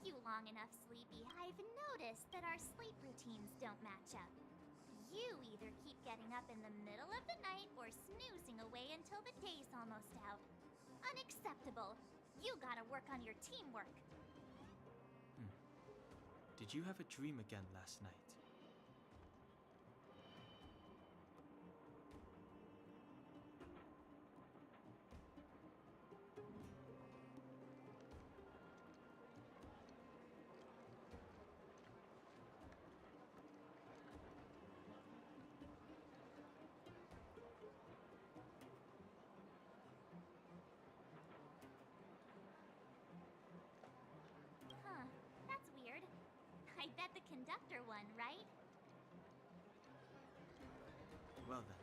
you long enough, Sleepy, I've noticed that our sleep routines don't match up. You either keep getting up in the middle of the night or snoozing away until the day's almost out. Unacceptable. You gotta work on your teamwork. Did you have a dream again last night? Huh, that's weird. I bet the conductor won, right? Well then,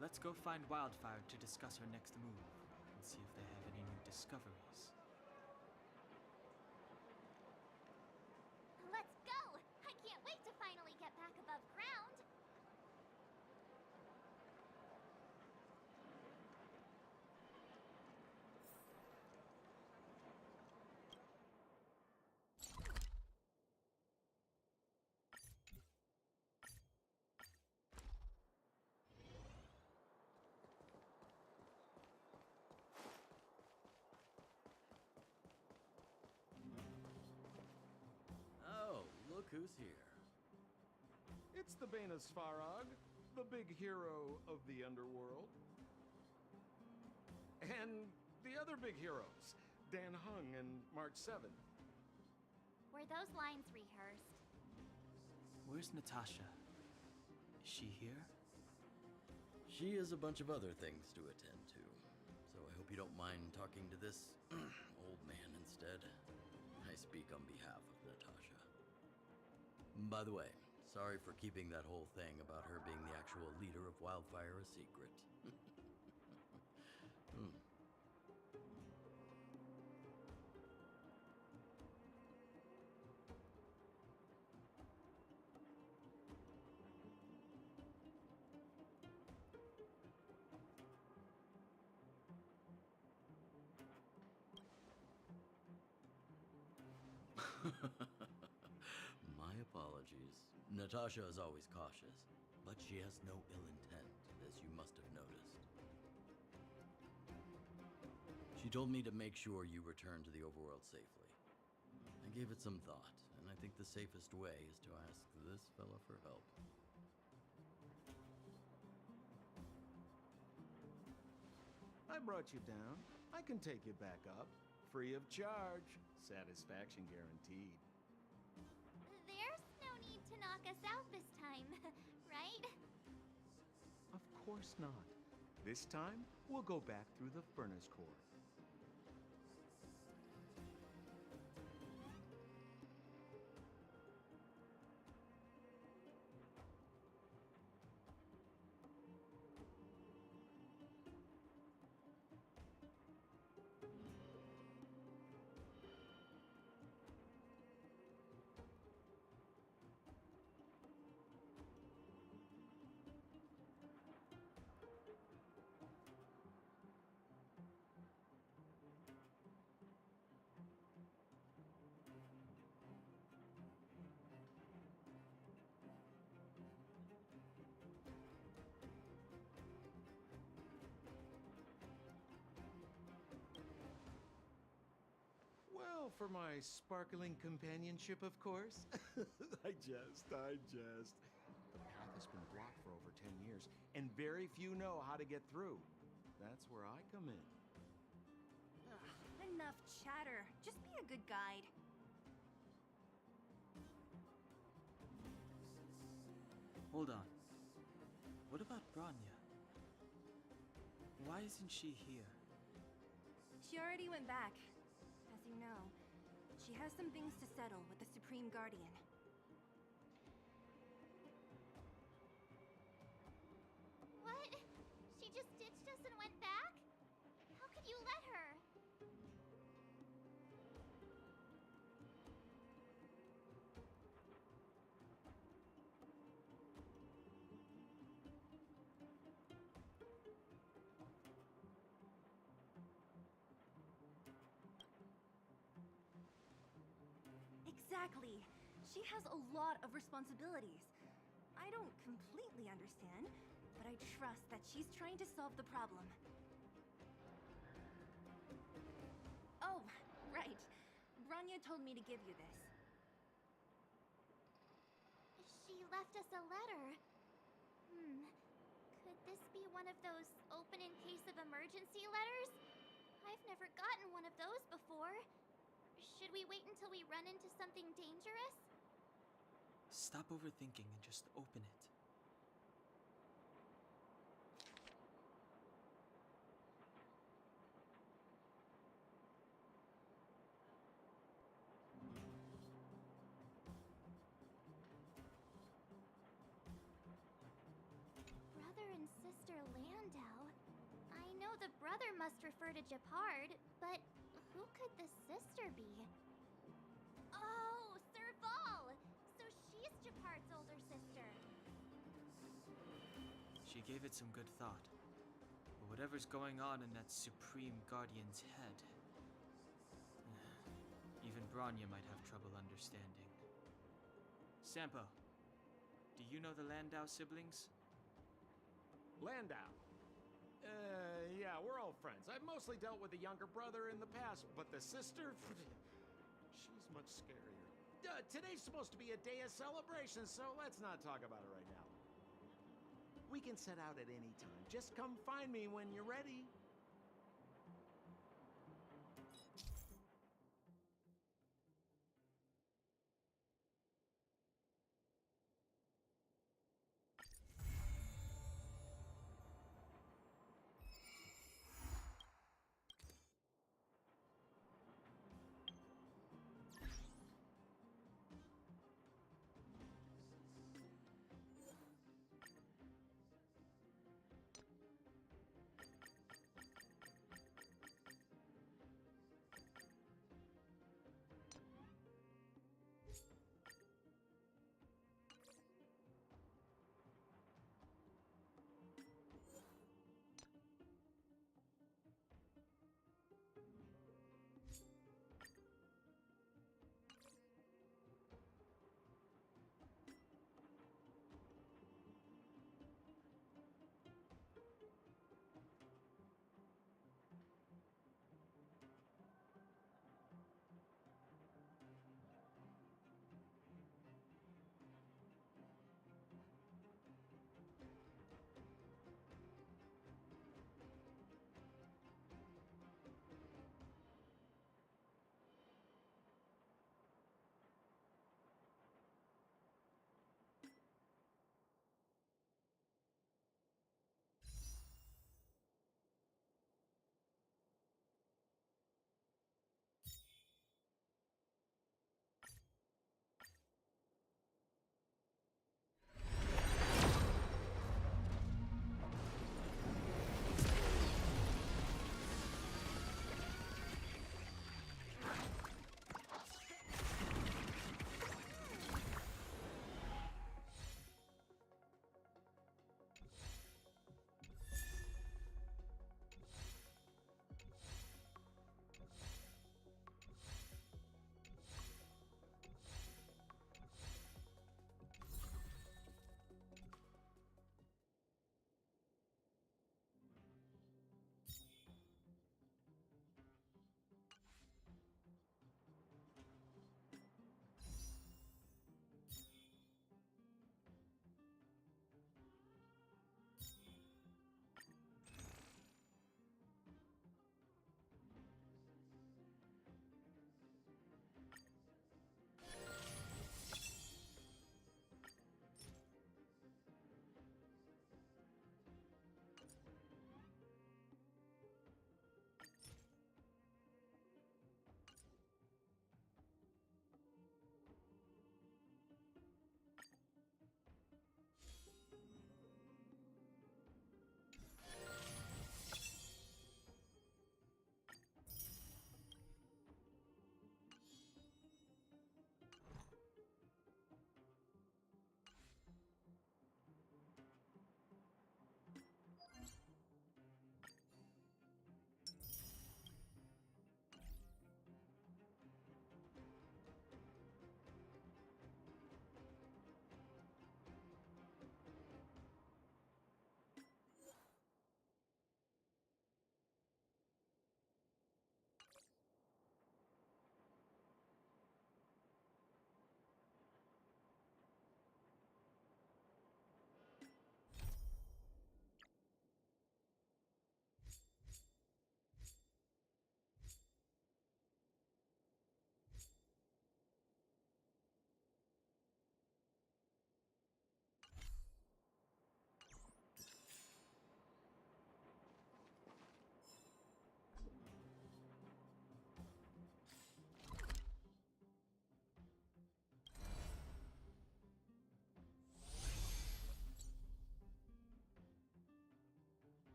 let's go find Wildfire to discuss her next move and see if they have any new discoveries. Let's go! I can't wait to finally get back above ground! Oh, look who's here. It's the Banus Farag, the big hero of the underworld. And the other big heroes, Dan Hung and March 7. Were those lines rehearsed? Where's Natasha? Is she here? She has a bunch of other things to attend to, so I hope you don't mind talking to this old man instead. I speak on behalf of Natasha. By the way, sorry for keeping that whole thing about her being the actual leader of Wildfire a secret. My apologies. Natasha is always cautious, but she has no ill intent, as you must have noticed. She told me to make sure you return to the overworld safely. I gave it some thought, and I think the safest way is to ask this fella for help. I brought you down. I can take you back up. Free of charge. Satisfaction guaranteed. There's no need to knock us out this time, right? Of course not. This time, we'll go back through the furnace core. Well, for my sparkling companionship, of course. I jest. The path has been blocked for over 10 years, and very few know how to get through. That's where I come in. Ugh, enough chatter. Just be a good guide. Hold on. What about Branya? Why isn't she here? She already went back. As you know, she has some things to settle with the Supreme Guardian. What? She just ditched us and went back? How could you let her? Exactly. She has a lot of responsibilities. I don't completely understand, but I trust that she's trying to solve the problem. Oh, right. Branya told me to give you this. She left us a letter. Could this be one of those open in case of emergency letters? I've never gotten one of those before. Should we wait until we run into something dangerous? Stop overthinking and just open it. Brother and sister Landau. I know the brother must refer to Japard, but who could the sister be? Oh, Serval! So she's Japard's older sister. She gave it some good thought. But whatever's going on in that Supreme Guardian's head, even Branya might have trouble understanding. Sampo, do you know the Landau siblings? Landau. Yeah, we're all friends. I've mostly dealt with the younger brother in the past, but the sister, she's much scarier. Today's supposed to be a day of celebration, so let's not talk about it right now. We can set out at any time. Just come find me when you're ready.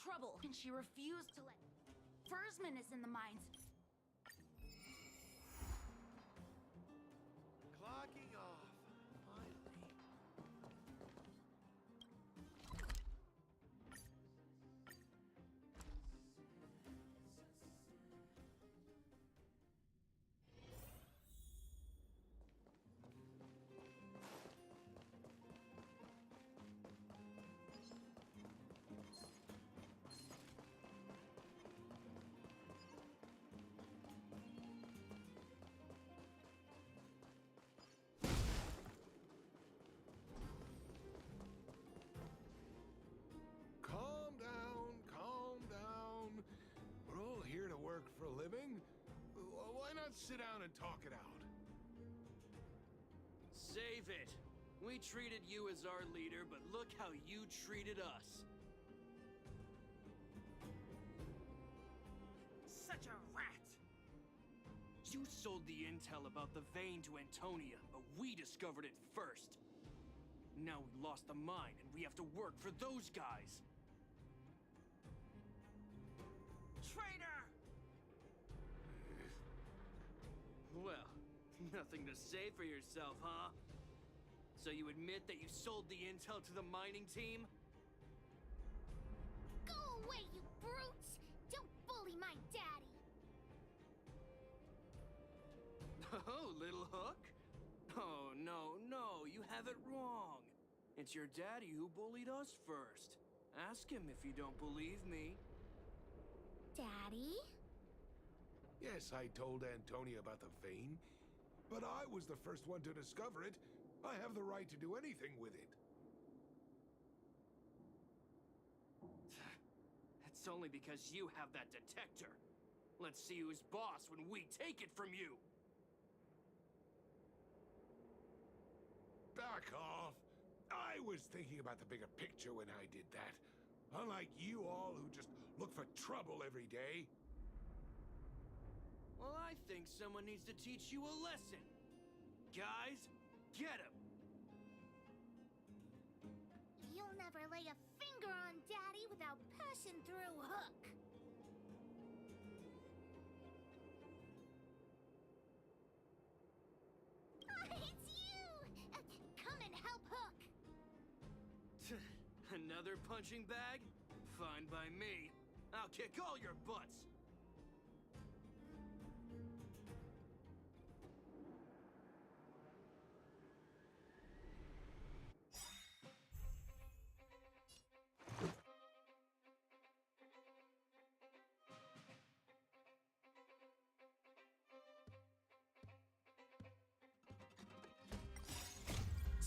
trouble, and she refused to let... Fursman is in the mines. Clocking off. Finally. Calm down. We're all here to work for a living. Why not sit down and talk it out? Save it. We treated you as our leader, but look how you treated us. Such a rat! You sold the intel about the vein to Antonia, but we discovered it first. Now we lost the mine, and we have to work for those guys. Traitor! Well, nothing to say for yourself, huh? So you admit that you sold the intel to the mining team? Go away, you brutes! Don't bully my daddy! Oh, little hook? Oh, no, you have it wrong. It's your daddy who bullied us first. Ask him if you don't believe me. Daddy? Yes, I told Antonia about the vein, but I was the first one to discover it. I have the right to do anything with it. It's only because you have that detector. Let's see who's boss when we take it from you. Back off. I was thinking about the bigger picture when I did that. Unlike you all who just look for trouble every day. Well, I think someone needs to teach you a lesson. Guys, get him! You'll never lay a finger on Daddy without passing through Hook. It's you! Come and help Hook! Another punching bag? Fine by me. I'll kick all your butts.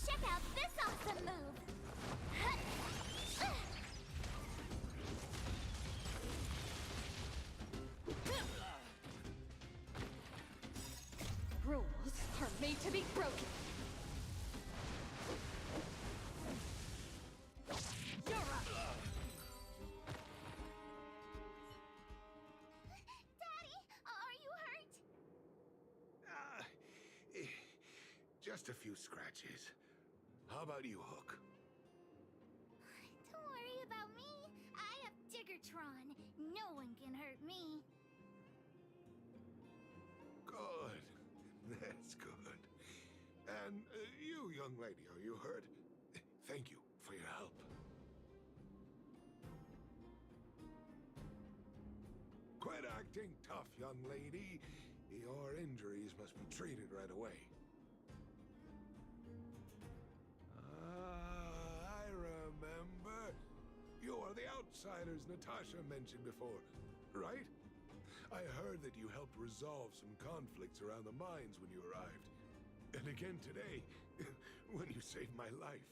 Check out this awesome move! Rules are made to be broken. You're up! Daddy, are you hurt? Just a few scratches. How about you, Hook? Don't worry about me. I have Diggertron. No one can hurt me. Good. That's good. And you, young lady, are you hurt? Thank you for your help. Quit acting tough, young lady. Your injuries must be treated right away. I remember. You are the outsiders Natasha mentioned before, right? I heard that you helped resolve some conflicts around the mines when you arrived. And again today, when you saved my life.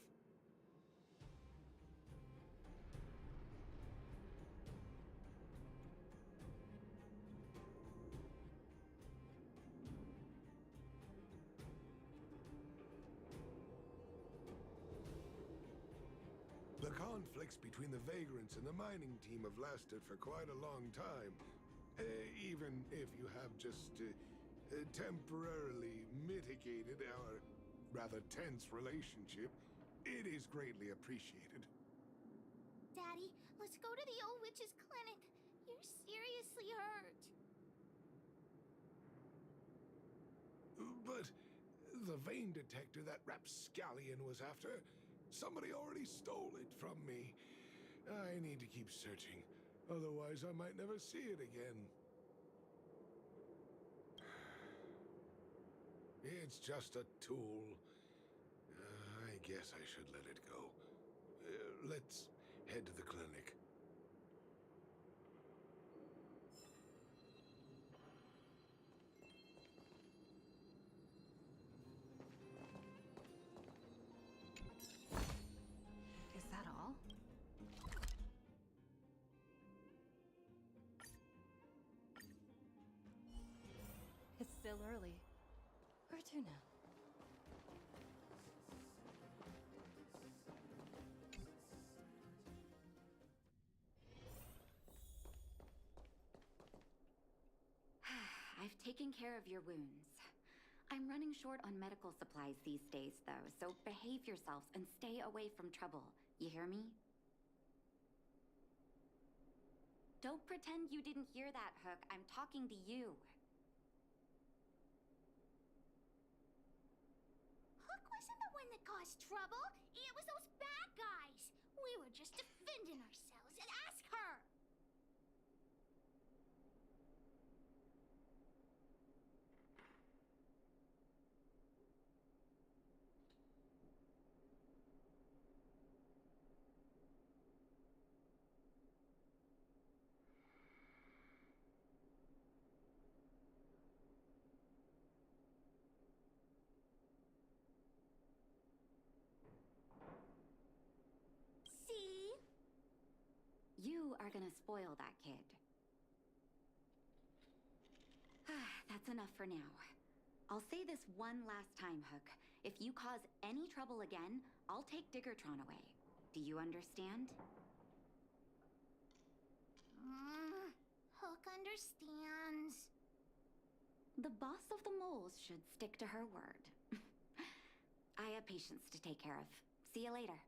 The conflicts between the vagrants and the mining team have lasted for quite a long time. Even if you have just temporarily mitigated our rather tense relationship, it is greatly appreciated. Daddy, Let's go to the old witch's clinic. You're seriously hurt. But the vein detector that rapscallion was after, somebody already stole it from me. I need to keep searching, otherwise I might never see it again. It's just a tool. I guess I should let it go. Let's head to the clinic. Is that all? It's still early. Where to now? I've taken care of your wounds. I'm running short on medical supplies these days, though, so behave yourselves and stay away from trouble. You hear me? Don't pretend you didn't hear that, Hook. I'm talking to you. Hook wasn't the one that caused trouble. It was those bad guys. We were just defending ourselves. And ask her. See? You are gonna spoil that kid. That's enough for now. I'll say this one last time, Hook. If you cause any trouble again, I'll take Diggertron away. Do you understand? Hook understands. The boss of the moles should stick to her word. I have patients to take care of. See you later.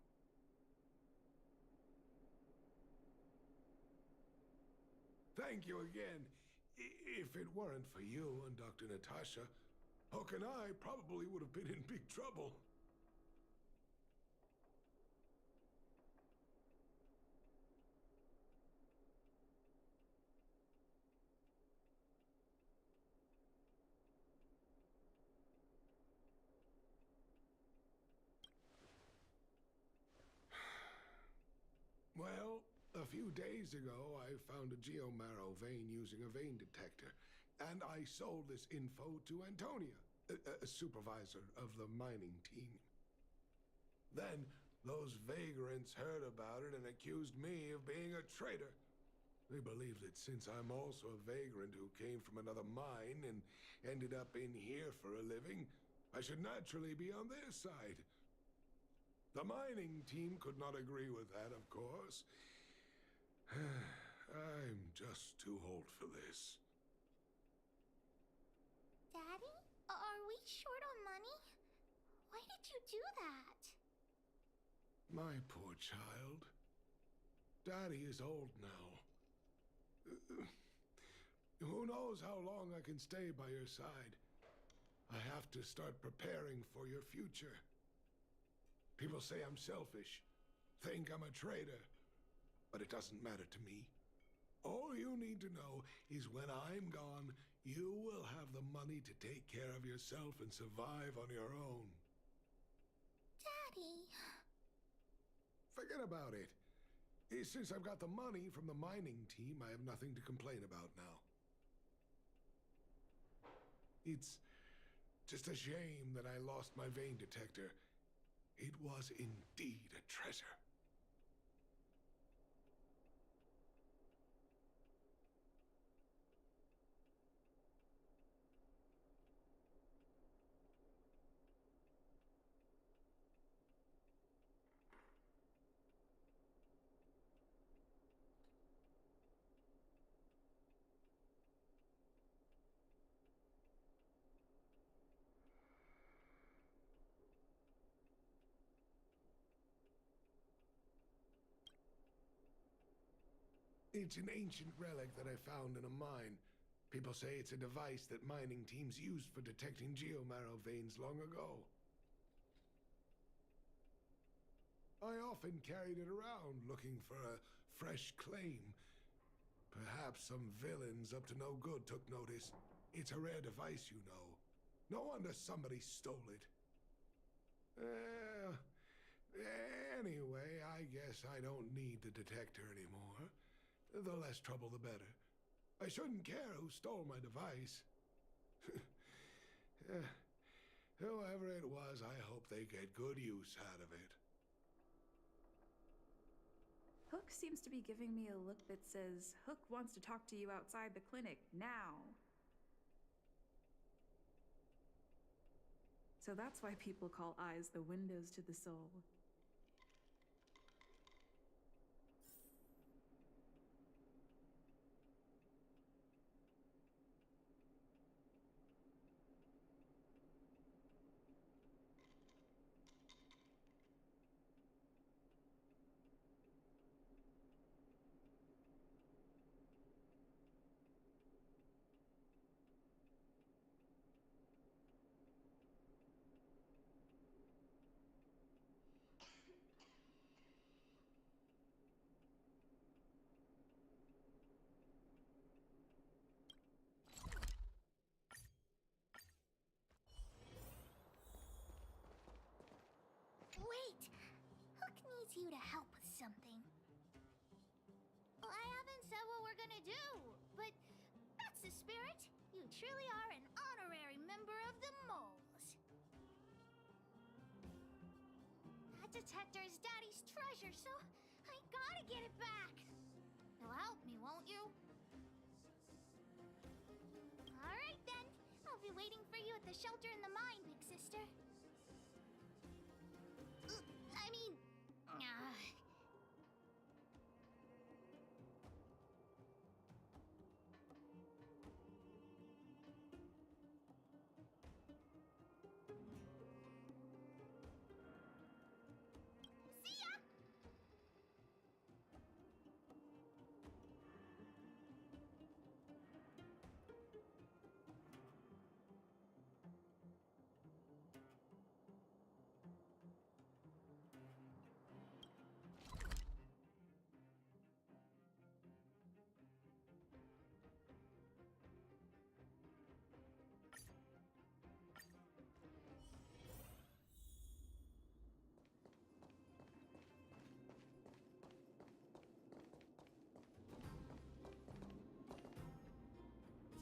Thank you again. If it weren't for you and Dr. Natasha, Hook and I probably would have been in big trouble. Well, a few days ago, I found a geomarrow vein using a vein detector, and I sold this info to Antonia, a supervisor of the mining team. Then, those vagrants heard about it and accused me of being a traitor. They believe that since I'm also a vagrant who came from another mine and ended up in here for a living, I should naturally be on their side. The mining team could not agree with that, of course. I'm just too old for this. Daddy? Are we short on money? Why did you do that? My poor child. Daddy is old now. Who knows how long I can stay by your side? I have to start preparing for your future. People say I'm selfish, think I'm a traitor, but it doesn't matter to me. All you need to know is when I'm gone, you will have the money to take care of yourself and survive on your own. Daddy. Forget about it. Since I've got the money from the mining team, I have nothing to complain about now. It's just a shame that I lost my vein detector. It was indeed a treasure. It's an ancient relic that I found in a mine. People say it's a device that mining teams used for detecting geomarrow veins long ago. I often carried it around looking for a fresh claim. Perhaps some villains up to no good took notice. It's a rare device, you know. No wonder somebody stole it. Anyway, I guess I don't need the detector anymore. The less trouble, the better. I shouldn't care who stole my device. Whoever it was, I hope they get good use out of it. Hook seems to be giving me a look that says, Hook wants to talk to you outside the clinic, now. So that's why people call eyes the windows to the soul. Wait! Hook needs you to help with something. Well, I haven't said what we're gonna do, but that's the spirit. You truly are an honorary member of the moles. That detector is Daddy's treasure, so I gotta get it back. You'll help me, won't you? All right, then. I'll be waiting for you at the shelter in the mine, big sister. I mean, see ya!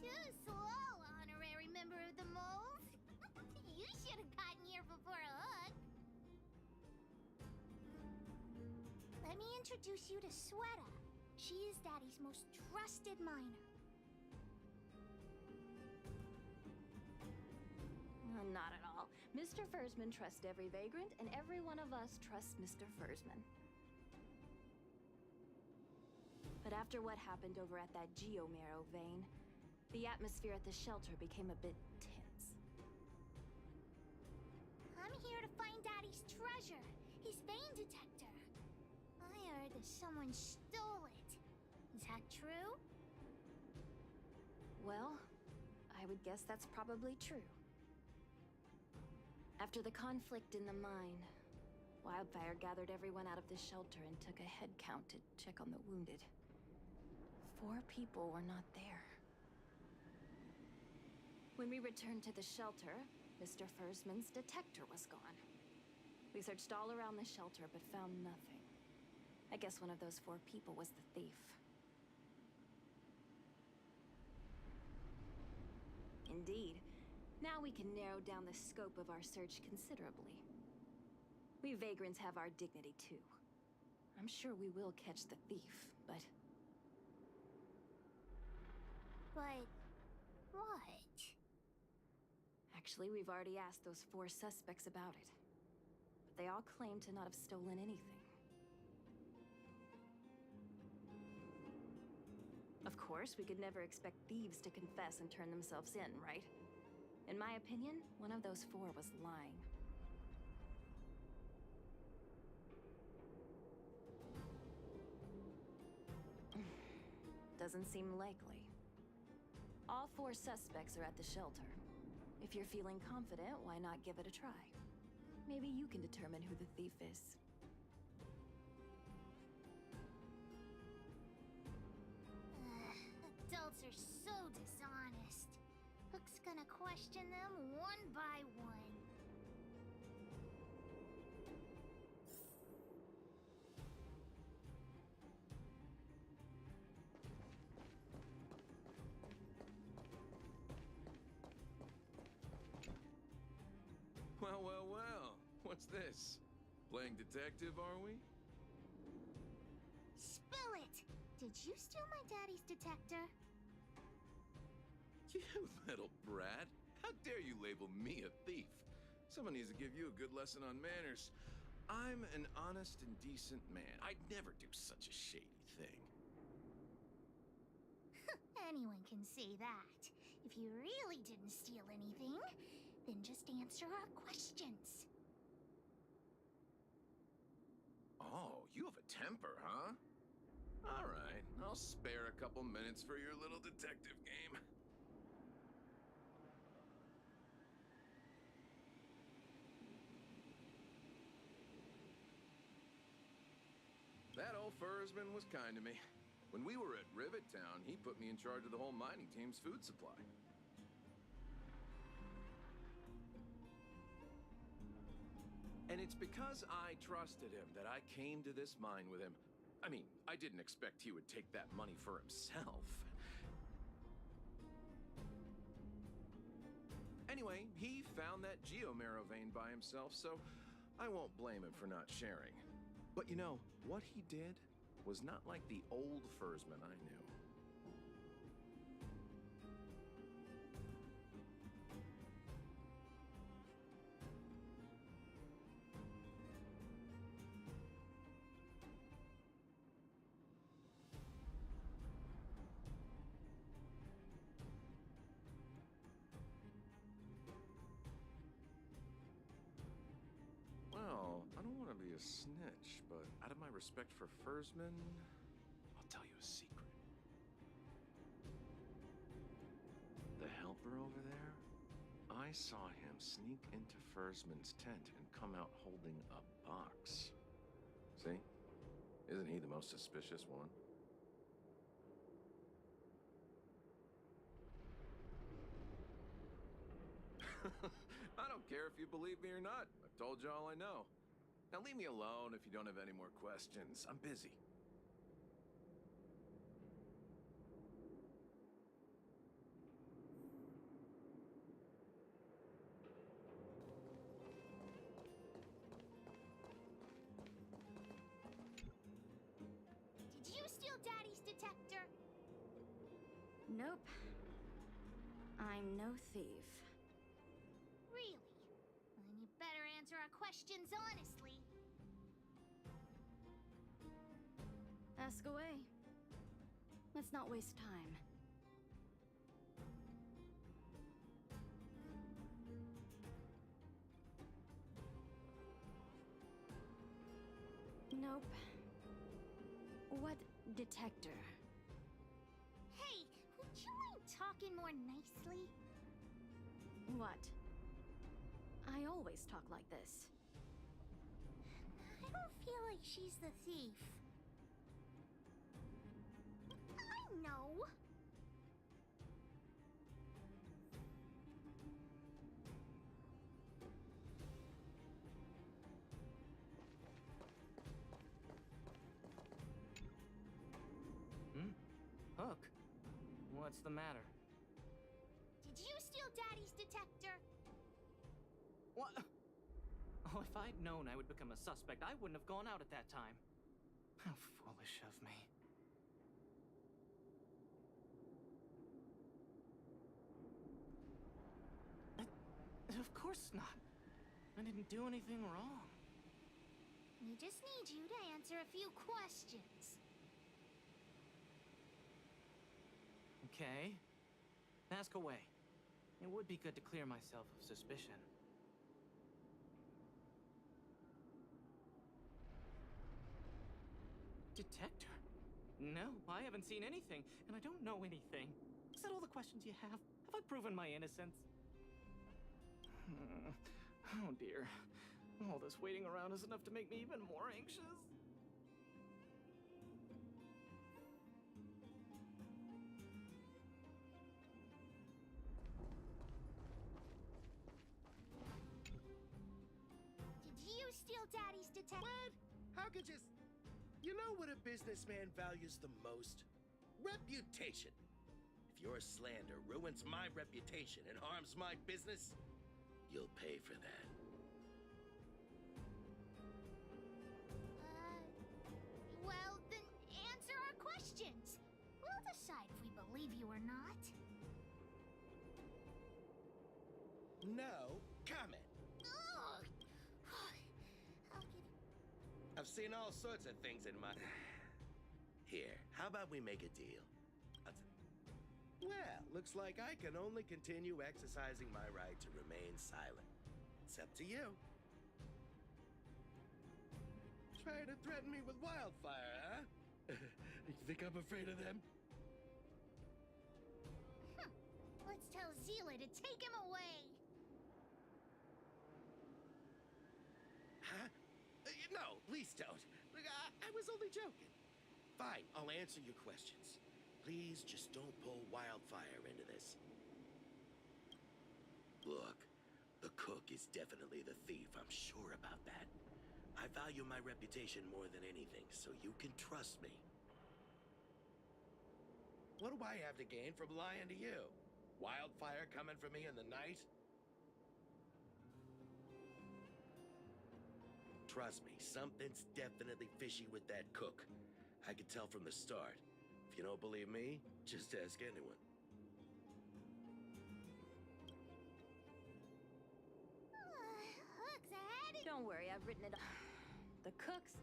Too slow, honorary member of the moles. You should have gotten here before Hook. Let me introduce you to Sweta. She is Daddy's most trusted miner. Not at all. Mr. Fursman trusts every vagrant, and every one of us trusts Mr. Fursman. But after what happened over at that geomarrow vein, the atmosphere at the shelter became a bit tense. I'm here to find Daddy's treasure, his vein detector. I heard that someone stole it. Is that true? Well, I would guess that's probably true. After the conflict in the mine, Wildfire gathered everyone out of the shelter and took a head count to check on the wounded. 4 people were not there. When we returned to the shelter, Mr. Fursman's detector was gone. We searched all around the shelter but found nothing. I guess one of those 4 people was the thief. Indeed. Now we can narrow down the scope of our search considerably. We vagrants have our dignity too. I'm sure we will catch the thief, but... But... what? Actually, we've already asked those 4 suspects about it. But they all claim to not have stolen anything. Of course, we could never expect thieves to confess and turn themselves in, right? In my opinion, one of those 4 was lying. doesn't seem likely. All 4 suspects are at the shelter. If you're feeling confident, why not give it a try? Maybe you can determine who the thief is. Adults are so dishonest. Hook's gonna question them one by one. Well, well, well. What's this? Playing detective, are we? Spill it! Did you steal my daddy's detector? You little brat. How dare you label me a thief? Someone needs to give you a good lesson on manners. I'm an honest and decent man. I'd never do such a shady thing. Anyone can say that. If you really didn't steal anything, then just answer our questions. Oh, you have a temper, huh? All right, I'll spare a couple minutes for your little detective game. That old Fursman was kind to me. When we were at Rivet Town, he put me in charge of the whole mining team's food supply. And it's because I trusted him that I came to this mine with him. I mean, I didn't expect he would take that money for himself. Anyway, he found that geomarrow vein by himself, so I won't blame him for not sharing. But you know, what he did was not like the old Fursman I knew. Well, I don't want to be a snitch, but out of my respect for Fursman, I'll tell you a secret. The helper over there, I saw him sneak into Fursman's tent and come out holding a box. See? Isn't he the most suspicious one? I don't care if you believe me or not. I've told you all I know. Now leave me alone if you don't have any more questions. I'm busy. Did you steal Daddy's detector? Nope. I'm no thief. Really? Then you better answer our questions honestly. Ask away. Let's not waste time. Nope. What detector? Hey, would you mind talking more nicely? What? I always talk like this. I don't feel like she's the thief. I know. Hook, what's the matter? Did you steal Daddy's detector? What? Oh, if I'd known I would become a suspect, I wouldn't have gone out at that time. How foolish of me. Of course not. I didn't do anything wrong. We just need you to answer a few questions. Okay. Ask away. It would be good to clear myself of suspicion. Detector? No, I haven't seen anything, and I don't know anything. Is that all the questions you have? Have I proven my innocence? Oh dear. All this waiting around is enough to make me even more anxious. Did you steal Daddy's detector? What? How could you... You know what a businessman values the most? Reputation. If your slander ruins my reputation and harms my business, you'll pay for that. Well, then answer our questions. We'll decide if we believe you or not. No comment. Ugh. I'll give... I've seen all sorts of things in my... Here, how about we make a deal? Well, looks like I can only continue exercising my right to remain silent. It's up to you. Trying to threaten me with wildfire, huh? You think I'm afraid of them? Let's tell Zila to take him away. Huh? No, please don't. Look, I was only joking. Fine, I'll answer your questions. Please just don't pull wildfire into this. Look, the cook is definitely the thief. I'm sure about that. I value my reputation more than anything, so you can trust me. What do I have to gain from lying to you? Wildfire coming for me in the night? Trust me, something's definitely fishy with that cook. I could tell from the start. If you don't believe me, just ask anyone. Hook's ahead. Don't worry, I've written it. The cooks.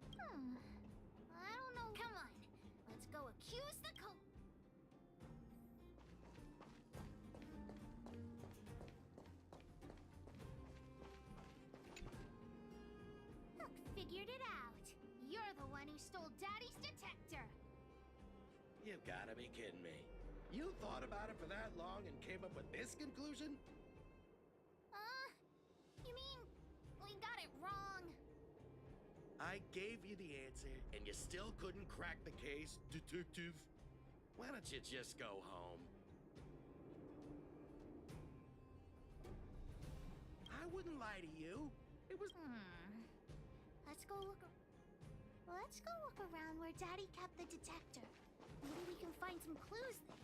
I don't know. Come on, let's go accuse the cook. Hook figured it out. You're the one who stole Daddy's detector. You've gotta be kidding me. You thought about it for that long and came up with this conclusion? You mean we got it wrong? I gave you the answer, and you still couldn't crack the case, detective. Why don't you just go home? I wouldn't lie to you. It was... Let's go look around where Daddy kept the detector. Maybe we can find some clues there.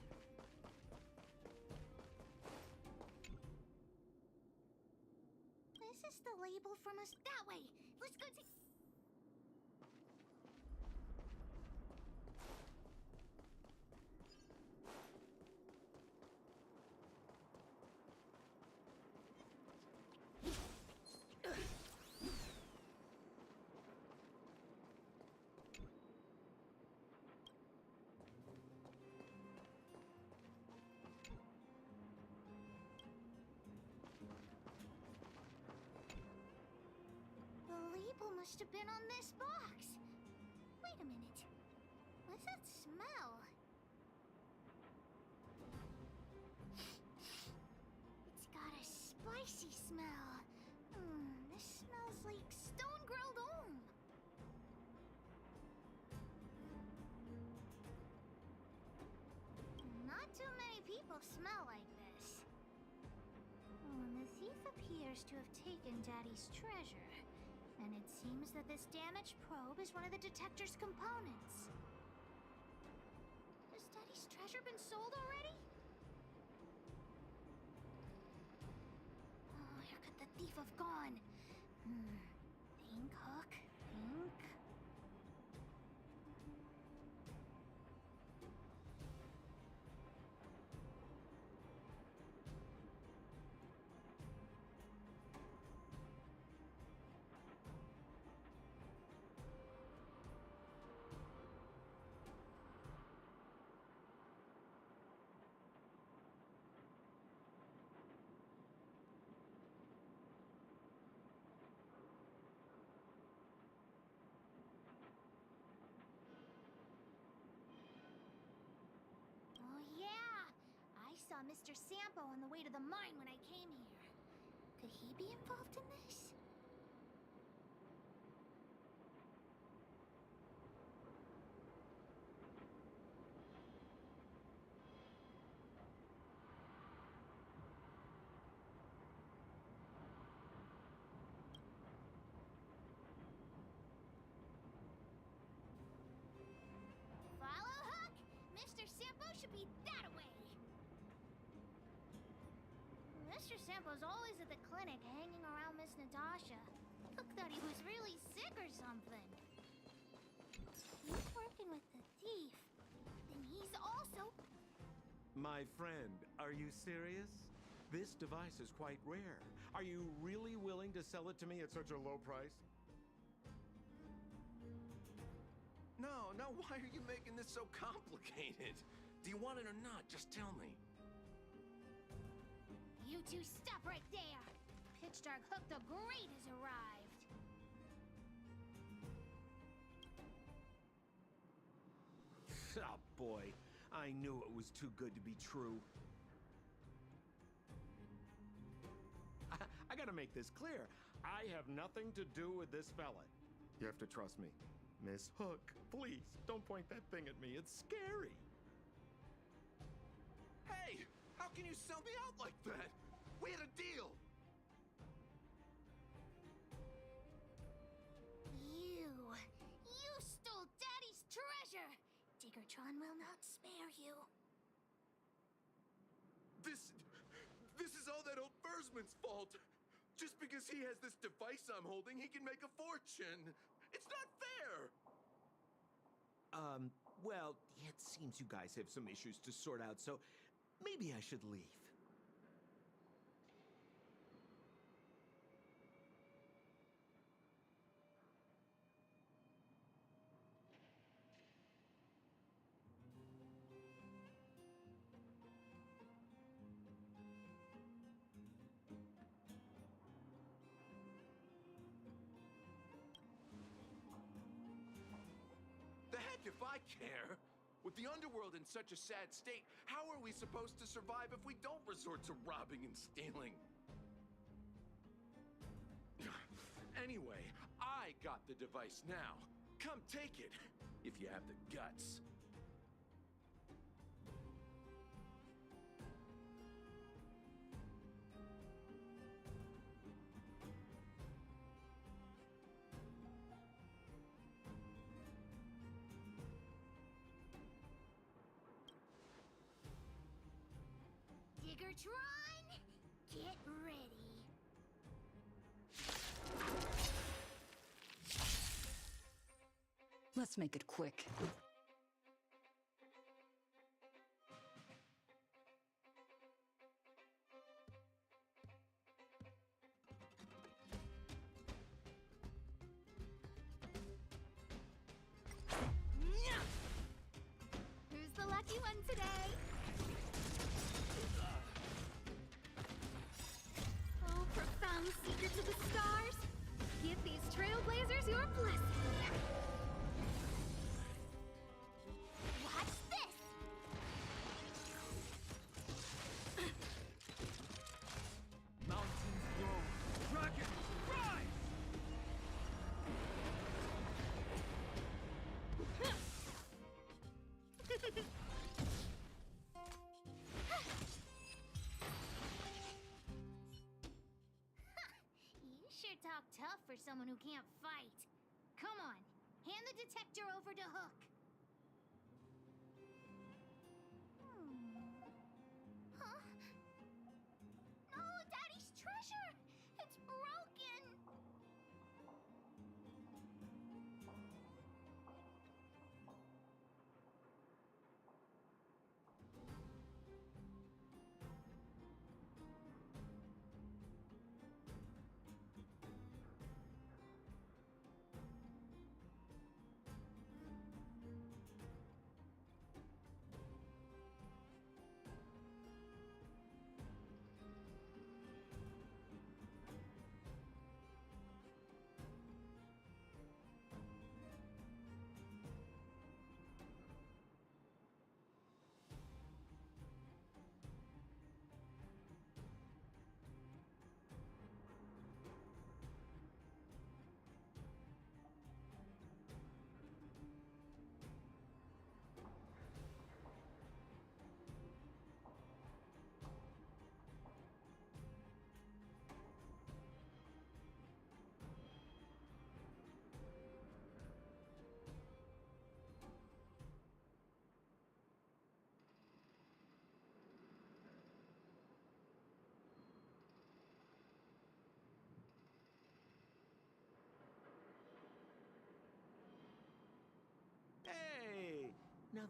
This is the label from us. That way! Let's go take... Must have been on this box. Wait a minute. What's that smell? It's got a spicy smell. This smells like stone-grilled home. Not too many people smell like this. The thief appears to have taken Daddy's treasure. And it seems that this damaged probe is one of the detector's components. Has Daddy's treasure been sold already? Oh, where could the thief have gone? Think, Hook, think. Mr. Sampo on the way to the mine when I came here. Could he be involved in this? Follow Hook! Mr. Sampo should be that way! Mr. Sampo's always at the clinic hanging around Miss Natasha. Hook thought he was really sick or something. He's working with the thief. Then he's also... My friend, are you serious? This device is quite rare. Are you really willing to sell it to me at such a low price? No, why are you making this so complicated? Do you want it or not? Just tell me. You two stop right there! Pitch Dark Hook the Great has arrived! Oh boy, I knew it was too good to be true. I gotta make this clear. I have nothing to do with this fella. You have to trust me. Miss Hook, please, don't point that thing at me. It's scary. Hey! How can you sell me out like that? We had a deal! You stole Daddy's treasure! Diggertron will not spare you. This is all that old Bursman's fault! Just because he has this device I'm holding, he can make a fortune! It's not fair! Well, it seems you guys have some issues to sort out, so maybe I should leave. The heck if I care! With the underworld in such a sad state, how are we supposed to survive if we don't resort to robbing and stealing? Anyway, I got the device now. Come take it, if you have the guts. Diggertron, get ready. Let's make it quick. Who's the lucky one today? Oh, profound secrets of the stars. Give these trailblazers your blessing. Watch this! Mountains blow, dragons rise! You sure talk tough for someone who can't fight. Come on, hand the detector over to Hook. Huh? No, Daddy's treasure! It's broken!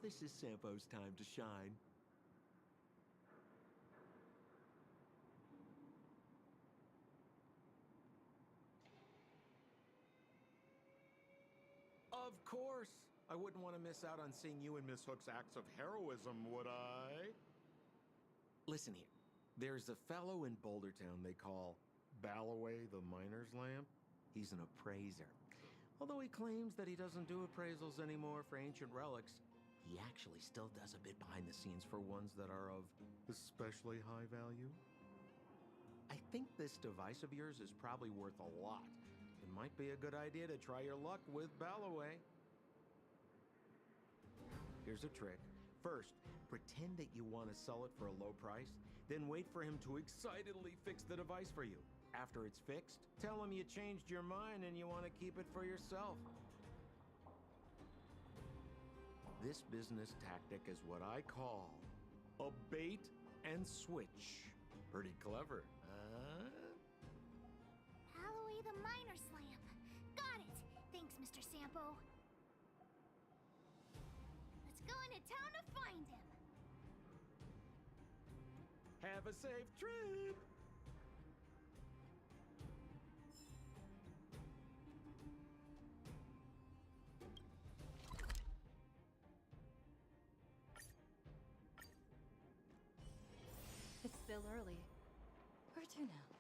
this is Sampo's time to shine. Of course! I wouldn't want to miss out on seeing you and Miss Hook's acts of heroism, would I? Listen here. There's a fellow in Boulder Town they call Balloway the Miner's Lamp. He's an appraiser. Although he claims that he doesn't do appraisals anymore for ancient relics, he actually still does a bit behind the scenes for ones that are of especially high value. I think this device of yours is probably worth a lot. It might be a good idea to try your luck with Balloway. Here's a trick. First, pretend that you want to sell it for a low price, then wait for him to excitedly fix the device for you. After it's fixed, tell him you changed your mind and you want to keep it for yourself. This business tactic is what I call a bait and switch. Pretty clever, huh? Balloway the Miner's Lamp. Got it. Thanks, Mr. Sampo. Let's go into town to find him. Have a safe trip! It's still early. Where to now?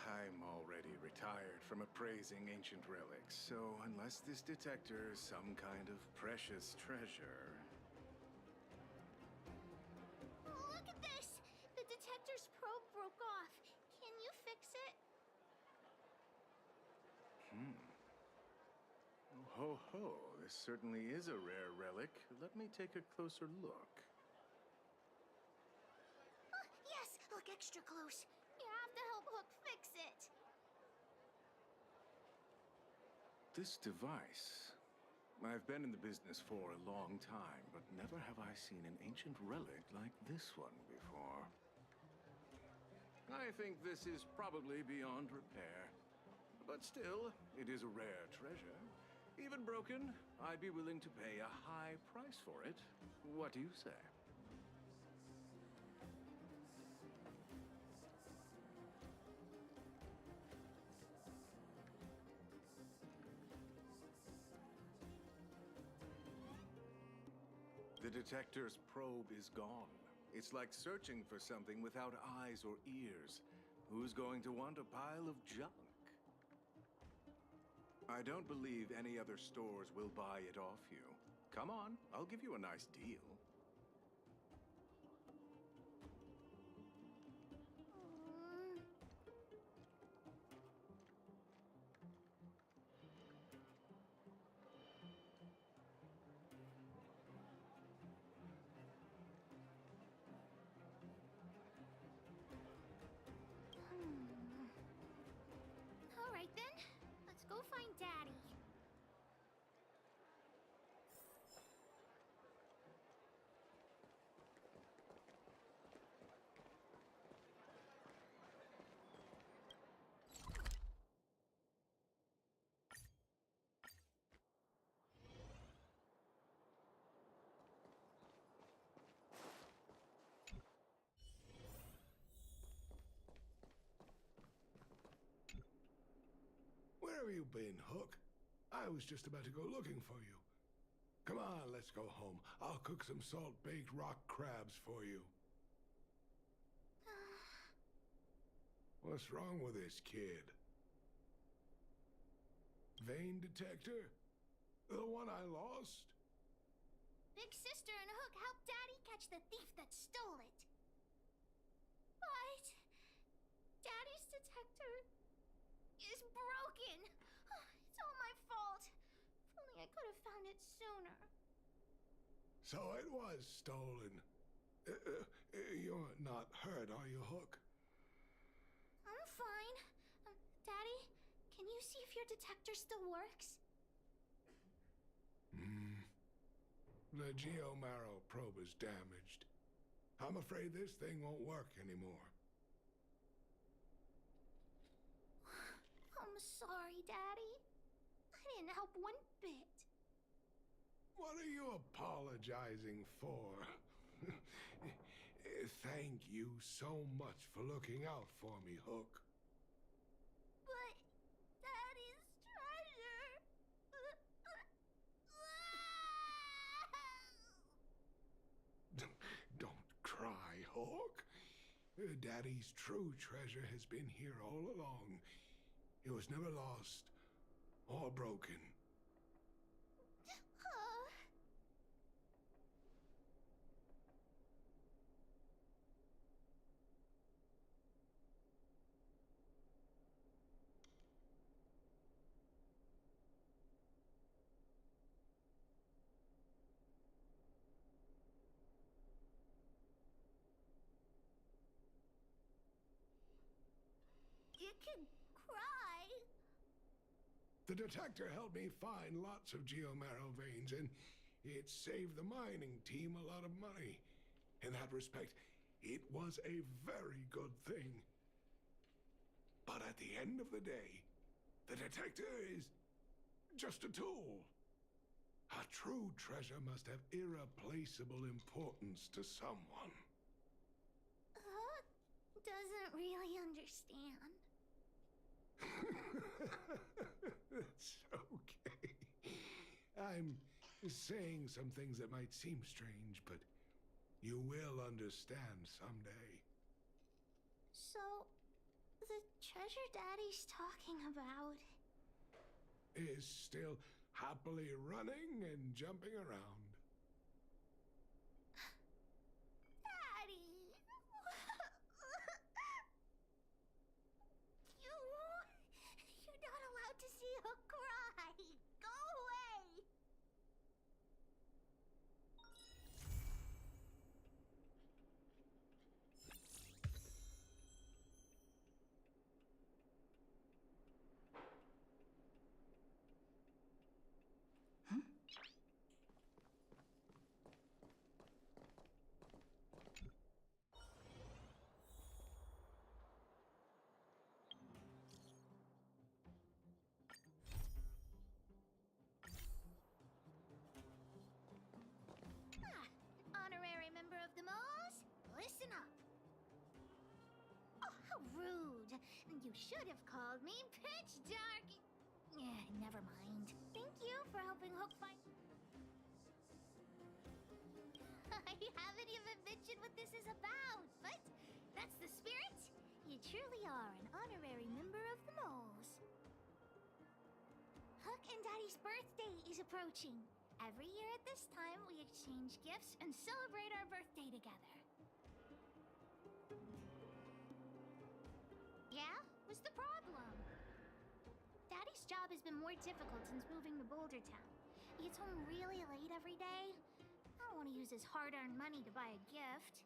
I'm already retired from appraising ancient relics, so unless this detector is some kind of precious treasure... Look at this! The detector's probe broke off. Can you fix it? Ho ho, this certainly is a rare relic. Let me take a closer look. Yes! Look extra close. You have to help Hook fix it. This device... I've been in the business for a long time, but never have I seen an ancient relic like this one before. I think this is probably beyond repair. But still, it is a rare treasure. Even broken, I'd be willing to pay a high price for it. What do you say? The detector's probe is gone. It's like searching for something without eyes or ears. Who's going to want a pile of junk? I don't believe any other stores will buy it off you. Come on, I'll give you a nice deal. All right then. Let's go find Daddy. you been, Hook? I was just about to go looking for you. Come on, let's go home. I'll cook some salt-baked rock crabs for you. What's wrong with this kid? Vein detector? The one I lost? Big Sister and Hook helped Daddy catch the thief that stole it. But Daddy's detector is broken. It's all my fault. If only I could have found it sooner. So it was stolen. You're not hurt, are you, Hook? I'm fine. Daddy, can you see if your detector still works? The geomarrow probe is damaged. I'm afraid this thing won't work anymore. I'm sorry, Daddy. I didn't help one bit. What are you apologizing for? Thank you so much for looking out for me, Hook. But Daddy's treasure. Don't cry, Hook. Daddy's true treasure has been here all along. It was never lost or broken. You can cry. The detector helped me find lots of geomarrow veins, and it saved the mining team a lot of money. In that respect, it was a very good thing. But at the end of the day, the detector is just a tool. A true treasure must have irreplaceable importance to someone. Doesn't really understand. It's okay. I'm saying some things that might seem strange, but you will understand someday. So, the treasure Daddy's talking about is still happily running and jumping around. Daddy! You're not allowed to see her cry! Go away! Honorary member of the Moles, listen up. Oh, how rude. You should have called me pitch dark. Never mind. Thank you for helping Hook find... I haven't even mentioned what this is about, but that's the spirit. You truly are an honorary member of the Moles. Hook and Daddy's birthday is approaching. Every year at this time, we exchange gifts and celebrate our birthday together. Yeah? What's the problem? Daddy's job has been more difficult since moving to Boulder Town. He gets home really late every day. I don't want to use his hard-earned money to buy a gift.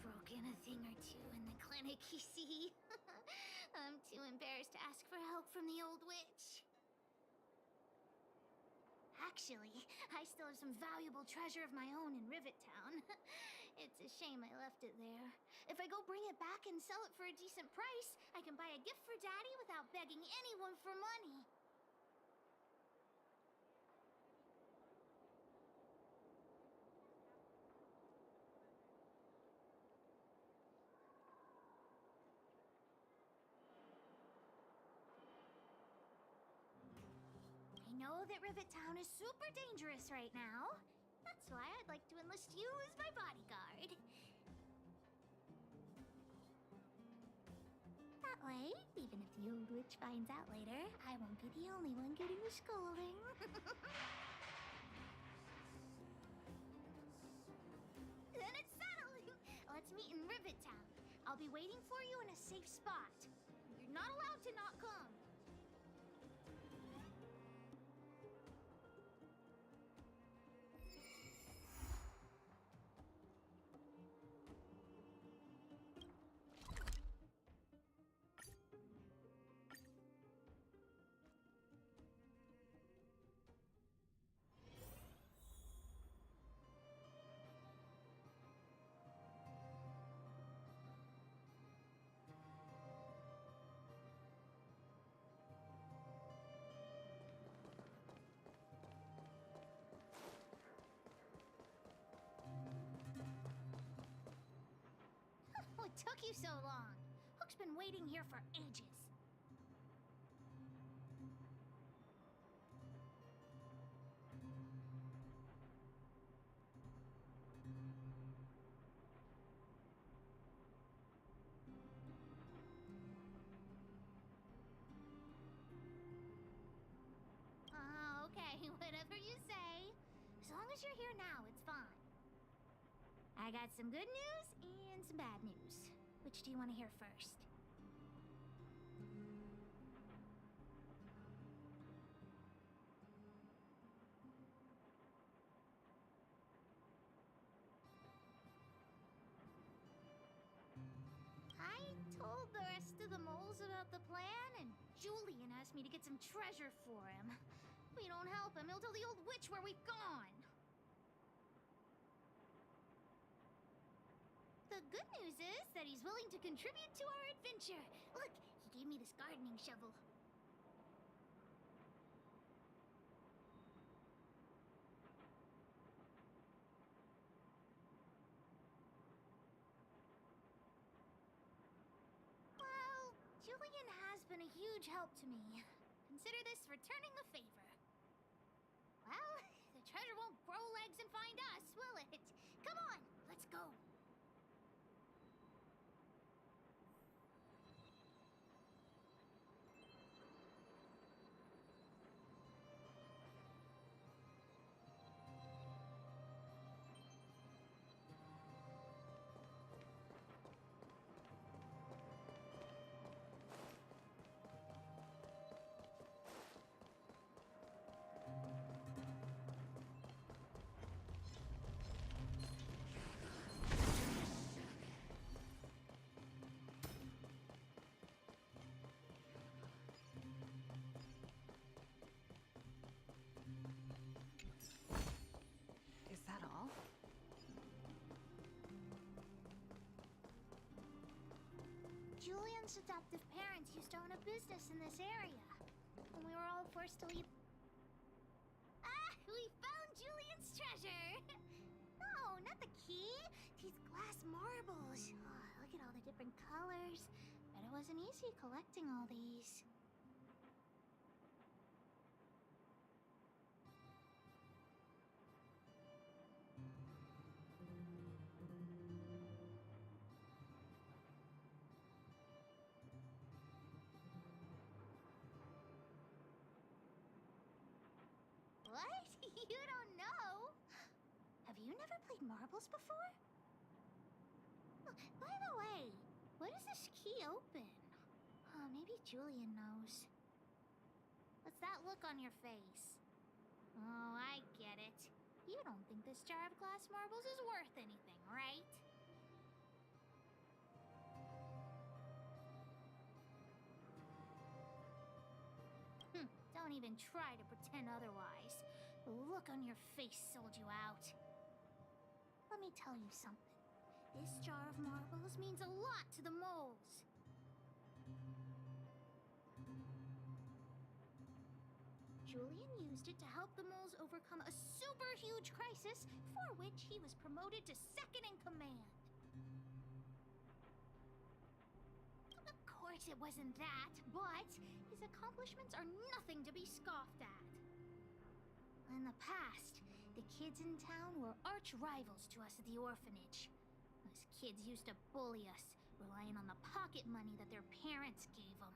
Broken a thing or two in the clinic, you see. I'm too embarrassed to ask for help from the old witch. Actually, I still have some valuable treasure of my own in Rivet Town. It's a shame I left it there. If I go bring it back and sell it for a decent price, I can buy a gift for Daddy without begging anyone for money. that Rivet Town is super dangerous right now. That's why I'd like to enlist you as my bodyguard. That way, even if the old witch finds out later, I won't be the only one getting a scolding. Then it's settled! Let's meet in Rivet Town. I'll be waiting for you in a safe spot. You're not allowed to not come. What took you so long? Hook's been waiting here for ages. Okay, whatever you say. As long as you're here now, it's fine. I got some good news and some bad news. Which do you want to hear first? I told the rest of the moles about the plan, and Julian asked me to get some treasure for him. If we don't help him, he'll tell the old witch where we've gone. The good news is that he's willing to contribute to our adventure. Look, he gave me this gardening shovel. Well, Julian has been a huge help to me. Consider this returning the favor. Well, the treasure won't grow legs and find us, will it? Come on, let's go. Is that all? Julian's adoptive parents used to own a business in this area. And we were all forced to leave. Ah! We found Julian's treasure! No, not the key. These glass marbles. Oh, look at all the different colors. Bet it wasn't easy collecting all these. What? You don't know? Have you never played marbles before? Oh, by the way, what does this key open? Oh, maybe Julian knows. What's that look on your face? Oh, I get it. You don't think this jar of glass marbles is worth anything, right? Don't even try to pretend otherwise. The look on your face sold you out. Let me tell you something. This jar of marbles means a lot to the moles. Julian used it to help the moles overcome a super huge crisis for which he was promoted to second in command. Of course it wasn't that, but his accomplishments are nothing to be scoffed at. In the past, the kids in town were arch rivals to us at the orphanage. Those kids used to bully us, relying on the pocket money that their parents gave them.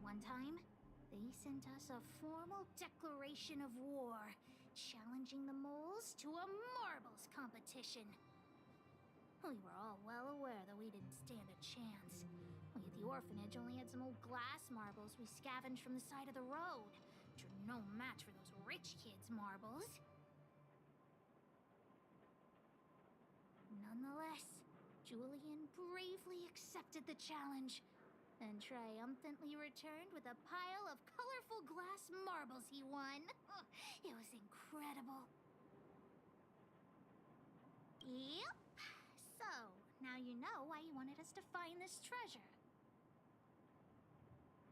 One time, they sent us a formal declaration of war, challenging the moles to a marbles competition. We were all well aware that we didn't stand a chance. We at the orphanage only had some old glass marbles we scavenged from the side of the road, which are no match for those rich kids' marbles. Nonetheless, Julian bravely accepted the challenge, and triumphantly returned with a pile of colorful glass marbles he won. It was incredible. Yep. So, now you know why you wanted us to find this treasure.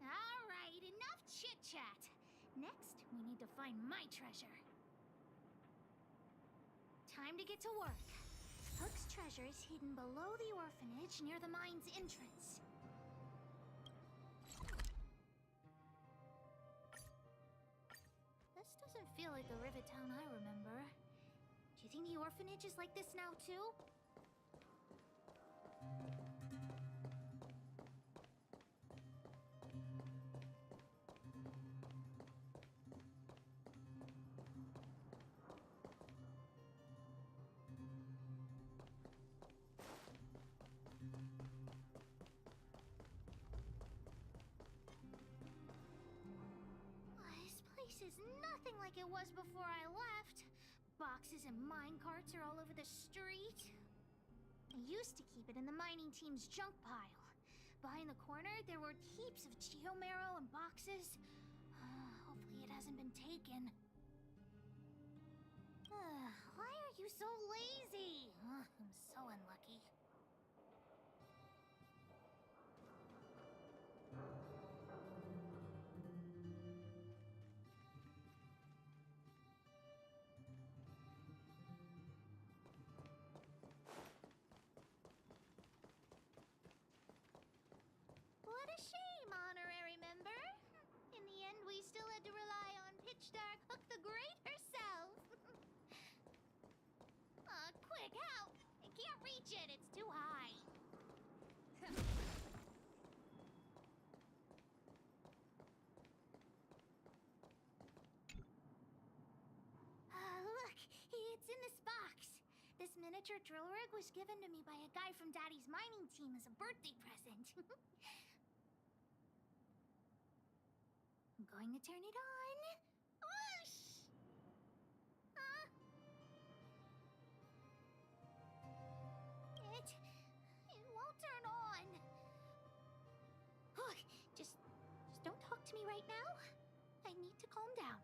Alright, enough chit-chat. Next, we need to find my treasure. Time to get to work. Hook's treasure is hidden below the orphanage near the mine's entrance. This doesn't feel like the Rivet Town I remember. Do you think the orphanage is like this now, too? This is nothing like it was before I left. Boxes and mine carts are all over the street. I used to keep it in the mining team's junk pile. Behind the corner, there were heaps of geomarrow and boxes. Hopefully it hasn't been taken. Why are you so lazy? I'm so unlucky. What a shame, honorary member. In the end, we still had to rely on Pitch Dark Hook the Great herself. Quick, help! I can't reach it, it's too high. Look, it's in this box. This miniature drill rig was given to me by a guy from Daddy's mining team as a birthday present. I'm going to turn it on. Whoosh! It won't turn on. Look, just don't talk to me right now. I need to calm down.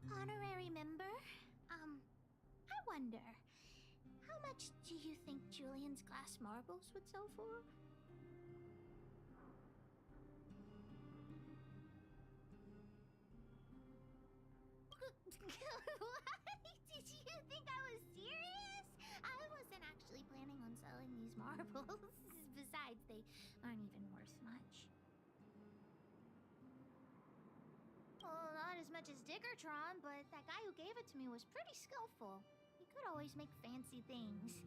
Honorary member, I wonder, how much do you think Julian's glass marbles would sell for? What? Did you think I was serious? I wasn't actually planning on selling these marbles. Besides, they aren't even worth much. Well, not as much as Diggertron, but that guy who gave it to me was pretty skillful. He could always make fancy things.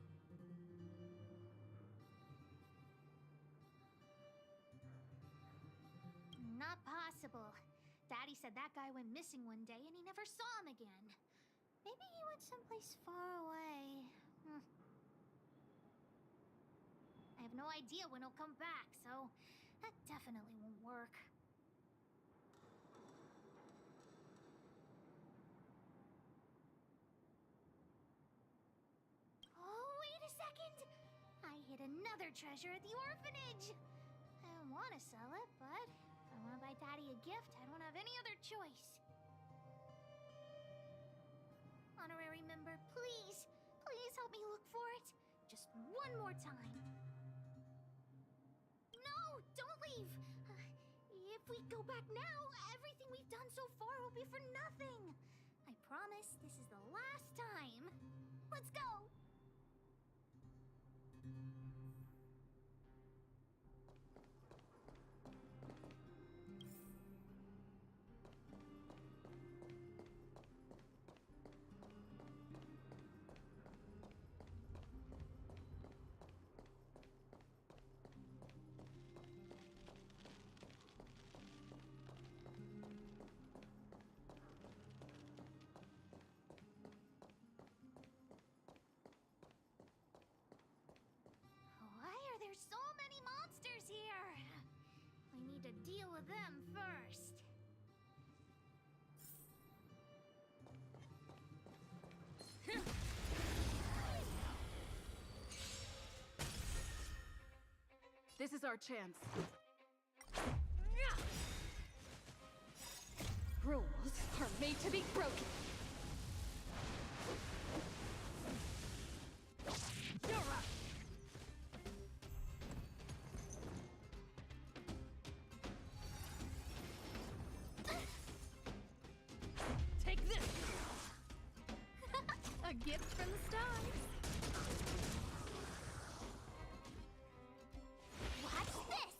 Not possible. Daddy said that guy went missing one day and he never saw him again. Maybe he went someplace far away. I have no idea when he'll come back, so that definitely won't work. I hid another treasure at the orphanage! I don't want to sell it, but if I want to buy Daddy a gift, I don't have any other choice. Honorary member, please, please help me look for it. Just one more time. No, don't leave! If we go back now, everything we've done so far will be for nothing. I promise this is the last time. Let's go! Why are there so many monsters here? I need to deal with them first. This is our chance. Rules are made to be broken. You're up. Take this. A gift from the stars. Watch this!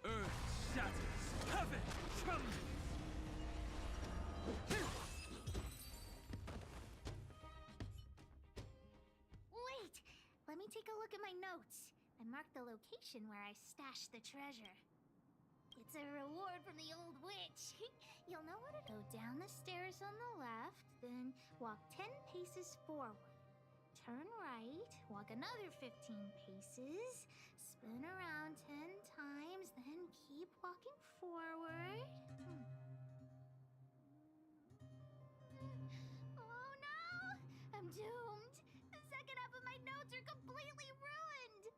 Earth shatters, heaven trembles. Wait! Let me take a look at my notes. I marked the location where I stashed the treasure. It's a reward from the old witch. You'll know what to go down the stairs on the left, then walk 10 paces forward. Turn right, walk another 15 paces, spin around 10 times, then keep walking forward. Oh no! I'm doomed! The second half of my notes are completely ruined!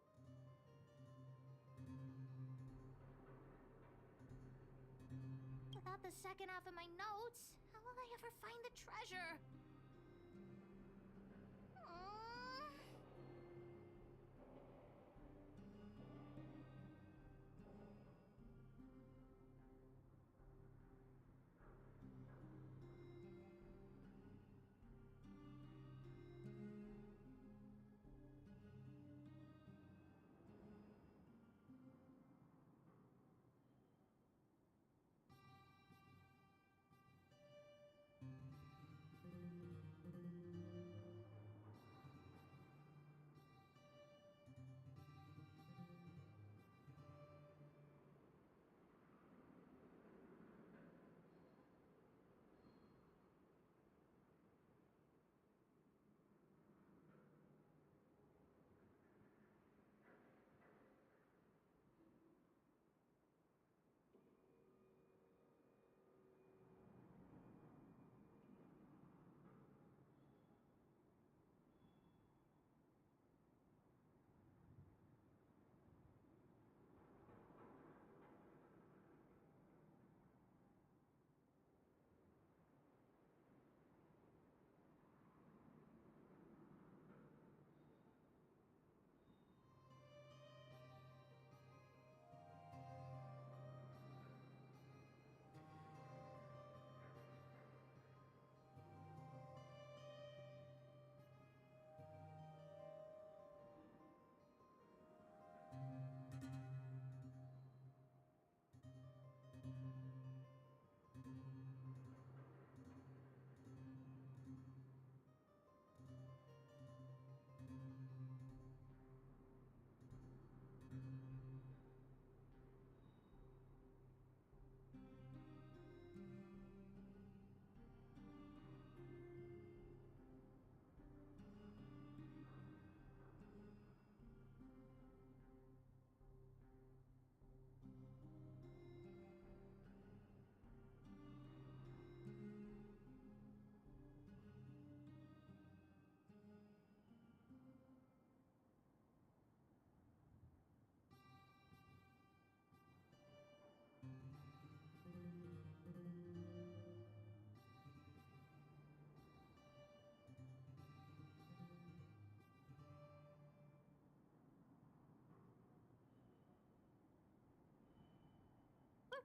Without the second half of my notes, how will I ever find the treasure?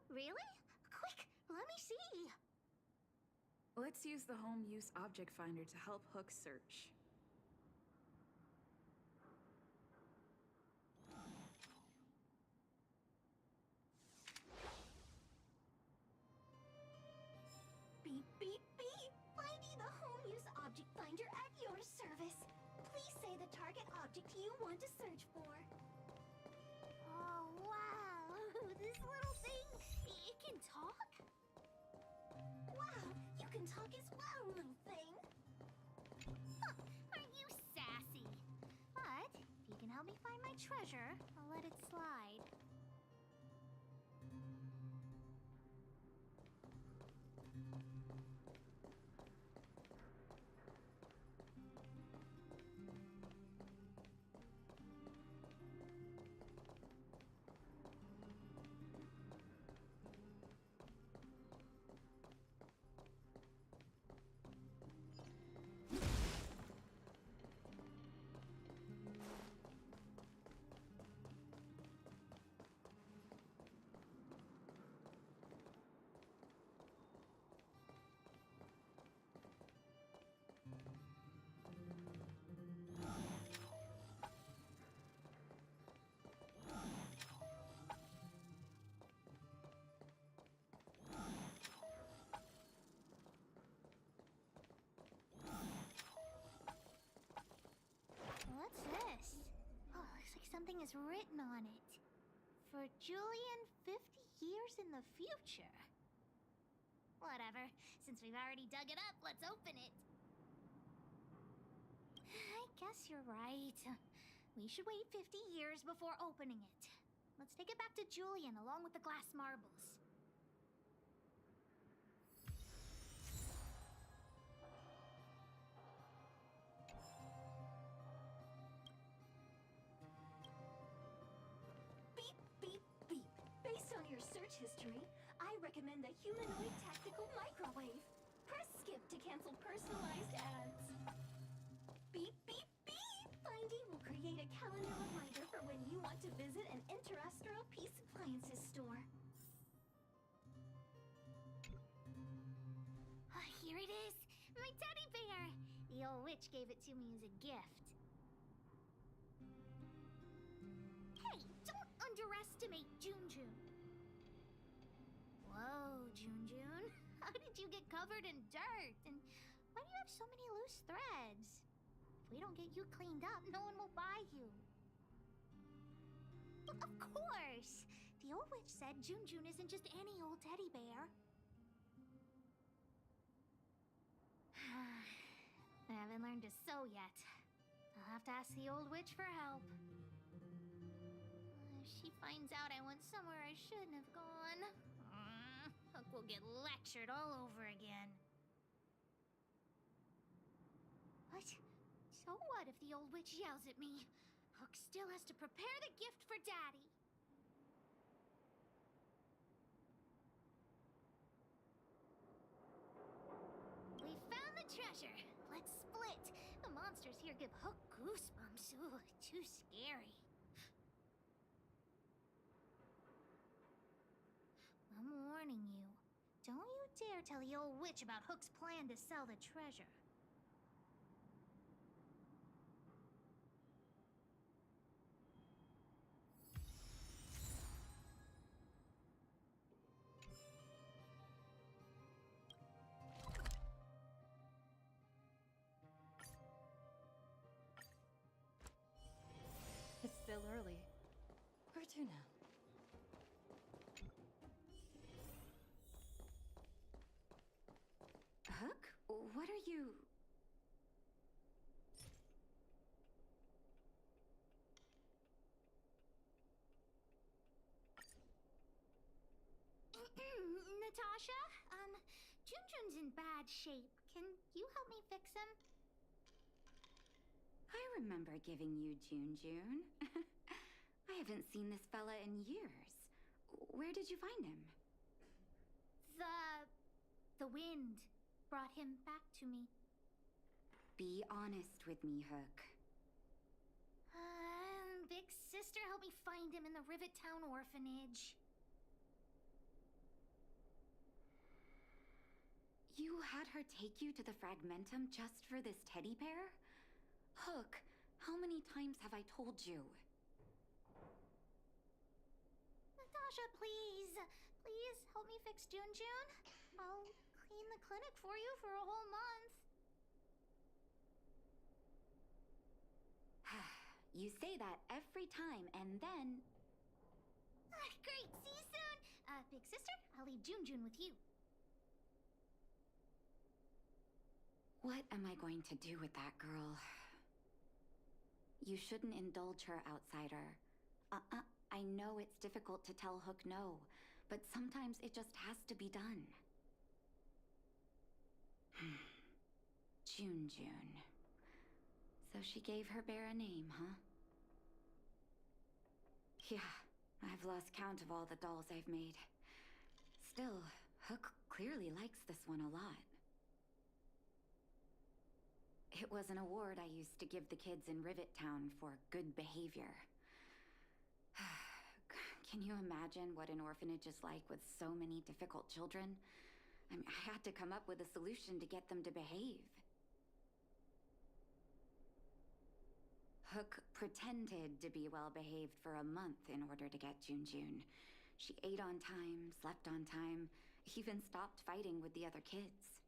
Really? Quick, let me see. Let's use the home use object finder to help Hook search. Beep, beep, beep! Finding the home use object finder at your service. Please say the target object you want to search for. Oh, wow. This little thing, it can talk? Wow, you can talk as well, little thing. Huh, aren't you sassy? But if you can help me find my treasure, I'll let it slide. What's this? Oh, looks like something is written on it. For Julian 50 years in the future. Whatever. Since we've already dug it up, let's open it. I guess you're right. We should wait 50 years before opening it. Let's take it back to Julian along with the glass marbles. Beep, beep, beep. Based on your search history, I recommend the humanoid tactical microwave. Press skip to cancel personalized ads. Beep, beep, beep. Finding will create a calendar reminder for when you want to visit an Interastral Peace Appliances store. Here it is! My teddy bear! The old witch gave it to me as a gift. Hey, don't underestimate Junjun! Whoa, Junjun. How did you get covered in dirt? And why do you have so many loose threads? If we don't get you cleaned up, no one will buy you. But of course! The old witch said Junjun isn't just any old teddy bear. I haven't learned to sew yet. I'll have to ask the old witch for help. If she finds out I went somewhere I shouldn't have gone, Hook will get lectured all over again. What? So what if the old witch yells at me? Hook still has to prepare the gift for Daddy. We found the treasure. Let's split. The monsters here give Hook goosebumps. Ooh, too scary. I'm warning you. Don't you dare tell the old witch about Hook's plan to sell the treasure. It's still early. Where to now? Hook? What are you... Natasha? Junjun's in bad shape. Can you help me fix him? I remember giving you Junjun. I haven't seen this fella in years. Where did you find him? The wind brought him back to me. Be honest with me, Hook. Big sister helped me find him in the Rivet Town orphanage. had her take you to the Fragmentum just for this teddy bear? Hook, how many times have I told you? Natasha, please. Please help me fix June. I'll clean the clinic for you for a whole month. You say that every time, and then... Great, see you soon. Big sister, I'll leave June with you. What am I going to do with that girl? You shouldn't indulge her, outsider. I know it's difficult to tell Hook no, but sometimes it just has to be done. June. So she gave her bear a name, huh? Yeah, I've lost count of all the dolls I've made. Still, Hook clearly likes this one a lot. It was an award I used to give the kids in Rivet Town for good behavior. Can you imagine what an orphanage is like with so many difficult children? I had to come up with a solution to get them to behave. Hook pretended to be well-behaved for a month in order to get June. She ate on time, slept on time, even stopped fighting with the other kids.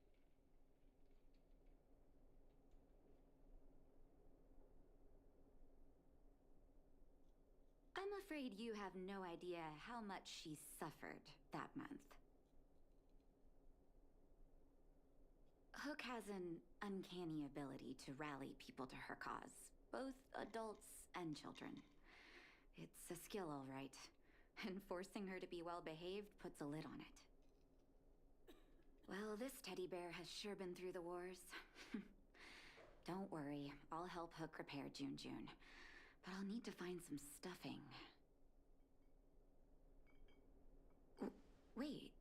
I'm afraid you have no idea how much she suffered that month. Hook has an uncanny ability to rally people to her cause, both adults and children. It's a skill, all right, and forcing her to be well-behaved puts a lid on it. Well, this teddy bear has sure been through the wars. Don't worry, I'll help Hook repair June. But I'll need to find some stuffing. Wait,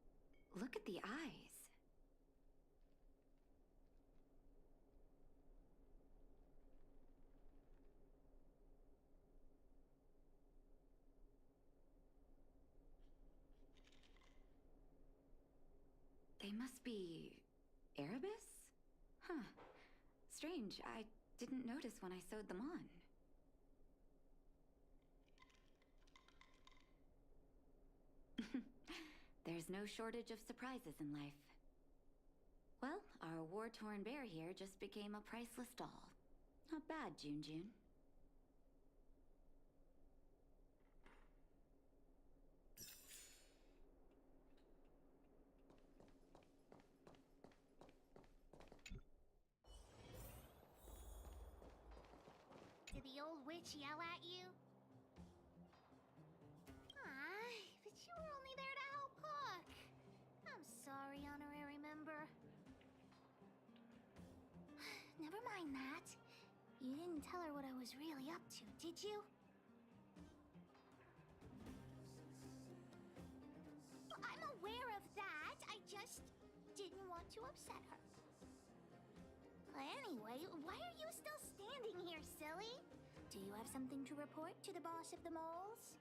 look at the eyes. They must be... Erebus? Huh. Strange, I didn't notice when I sewed them on. There's no shortage of surprises in life. Well, our war-torn bear here just became a priceless doll. Not bad, June. Did the old witch yell at you? But you were only there to help Hook. I'm sorry, honorary member. Never mind that. You didn't tell her what I was really up to, did you? Well, I'm aware of that. I just didn't want to upset her. Anyway, why are you still standing here, silly? Do you have something to report to the boss of the moles?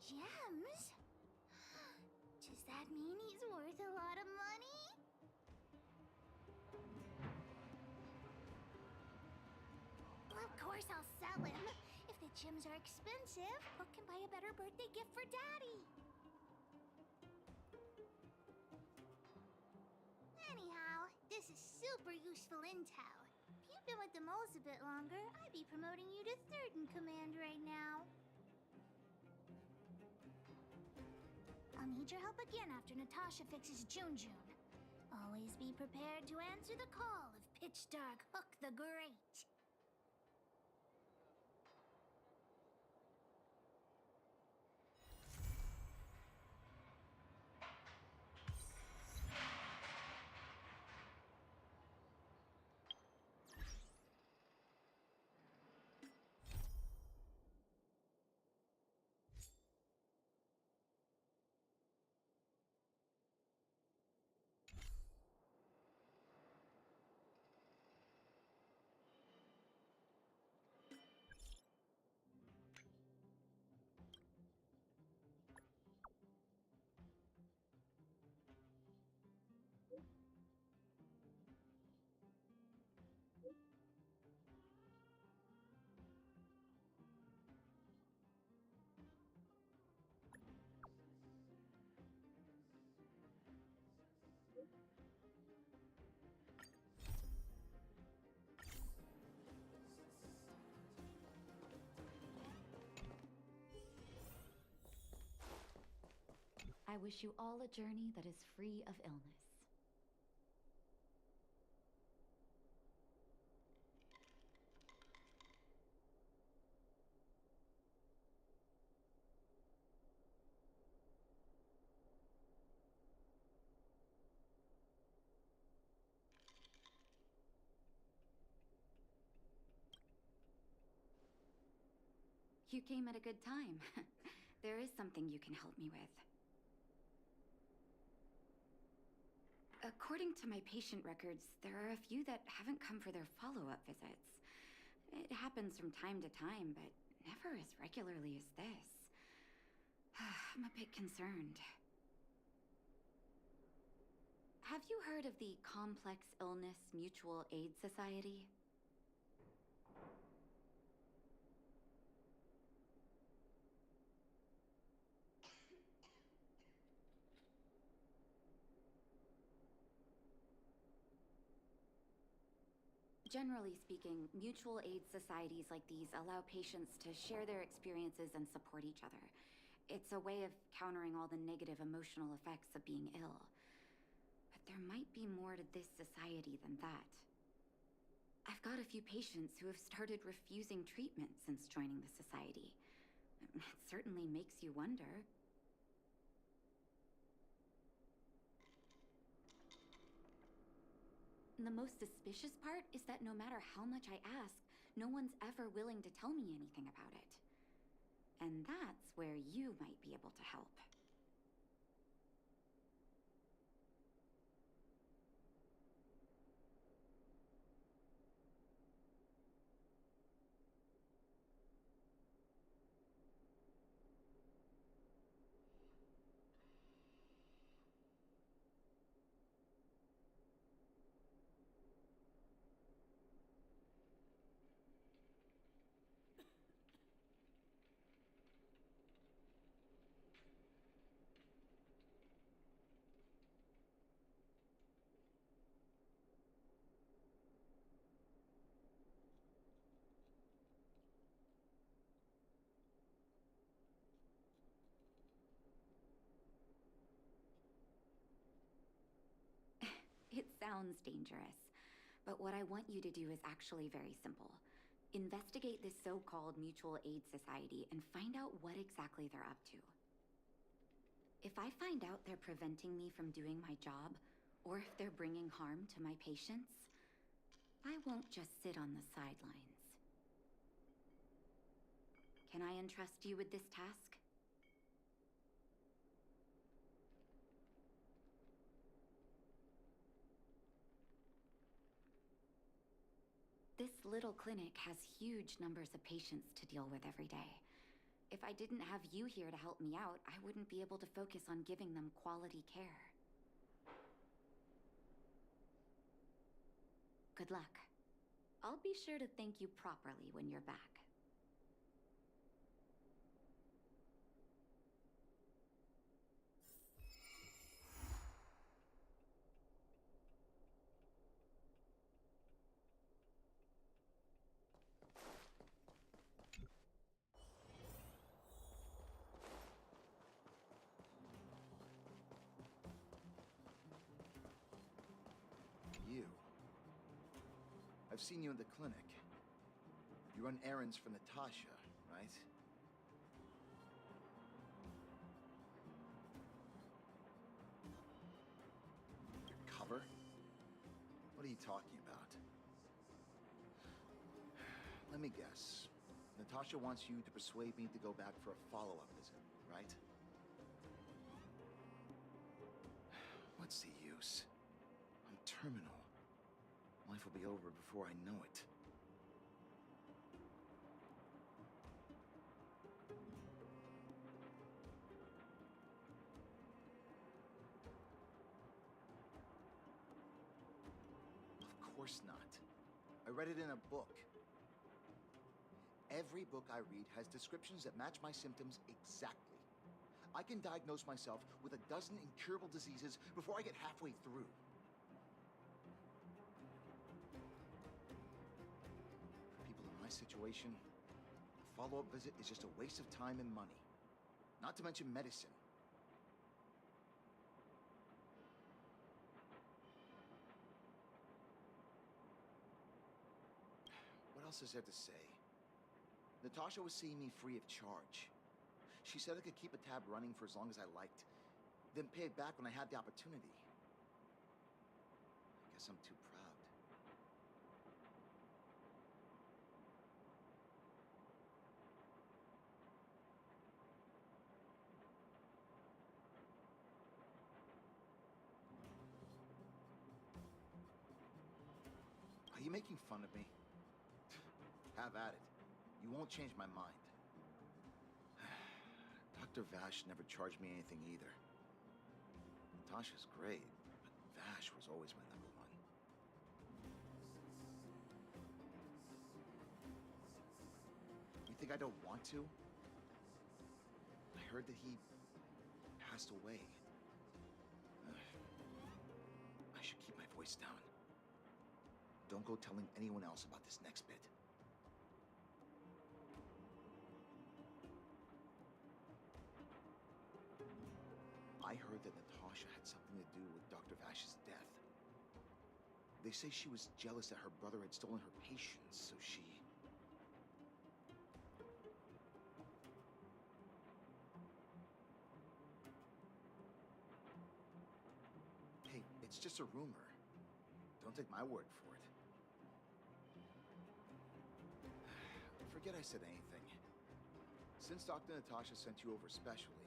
Gems? Does that mean he's worth a lot of money? Well, of course I'll sell him. If the gems are expensive, Hook can buy a better birthday gift for Daddy. Anyhow, this is super useful intel. If you've been with the moles a bit longer, I'd be promoting you to third in command right now. I'll need your help again after Natasha fixes June. Always be prepared to answer the call of Pitch Dark Hook the Great. wish you all a journey that is free of illness. You came at a good time. There is something you can help me with. According to my patient records, there are a few that haven't come for their follow-up visits. It happens from time to time, but never as regularly as this. I'm a bit concerned. Have you heard of the Complex Illness Mutual Aid Society? Generally speaking, mutual aid societies like these allow patients to share their experiences and support each other. It's a way of countering all the negative emotional effects of being ill. But there might be more to this society than that. I've got a few patients who have started refusing treatment since joining the society. It certainly makes you wonder. The most suspicious part is that no matter how much I ask, no one's ever willing to tell me anything about it. And that's where you might be able to help. It sounds dangerous, but what I want you to do is actually very simple. Investigate this so-called mutual aid society and find out what exactly they're up to. If I find out they're preventing me from doing my job, or if they're bringing harm to my patients, I won't just sit on the sidelines. Can I entrust you with this task? This little clinic has huge numbers of patients to deal with every day. If I didn't have you here to help me out, I wouldn't be able to focus on giving them quality care. Good luck. I'll be sure to thank you properly when you're back. You. I've seen you in the clinic. You run errands for Natasha, right? Undercover? What are you talking about? Let me guess. Natasha wants you to persuade me to go back for a follow-up visit, right? What's the use? I'm terminal. Life will be over before I know it. Of course not. I read it in a book. Every book I read has descriptions that match my symptoms exactly. I can diagnose myself with a dozen incurable diseases before I get halfway through. Situation, a follow-up visit is just a waste of time and money. Not to mention medicine. else is there to say? Natasha was seeing me free of charge. She said I could keep a tab running for as long as I liked, then pay it back when I had the opportunity. I guess I'm too proud. Are you making fun of me? Have at it. You won't change my mind. Dr. Vash never charged me anything either. Natasha's great, but Vash was always my number one. You think I don't want to? I heard that he passed away. I should keep my voice down. Don't go telling anyone else about this next bit. I heard that Natasha had something to do with Dr. Vash's death. They say she was jealous that her brother had stolen her patients, so she... Hey, it's just a rumor. Don't take my word for it. Forget I said anything. Since Dr. Natasha sent you over specially,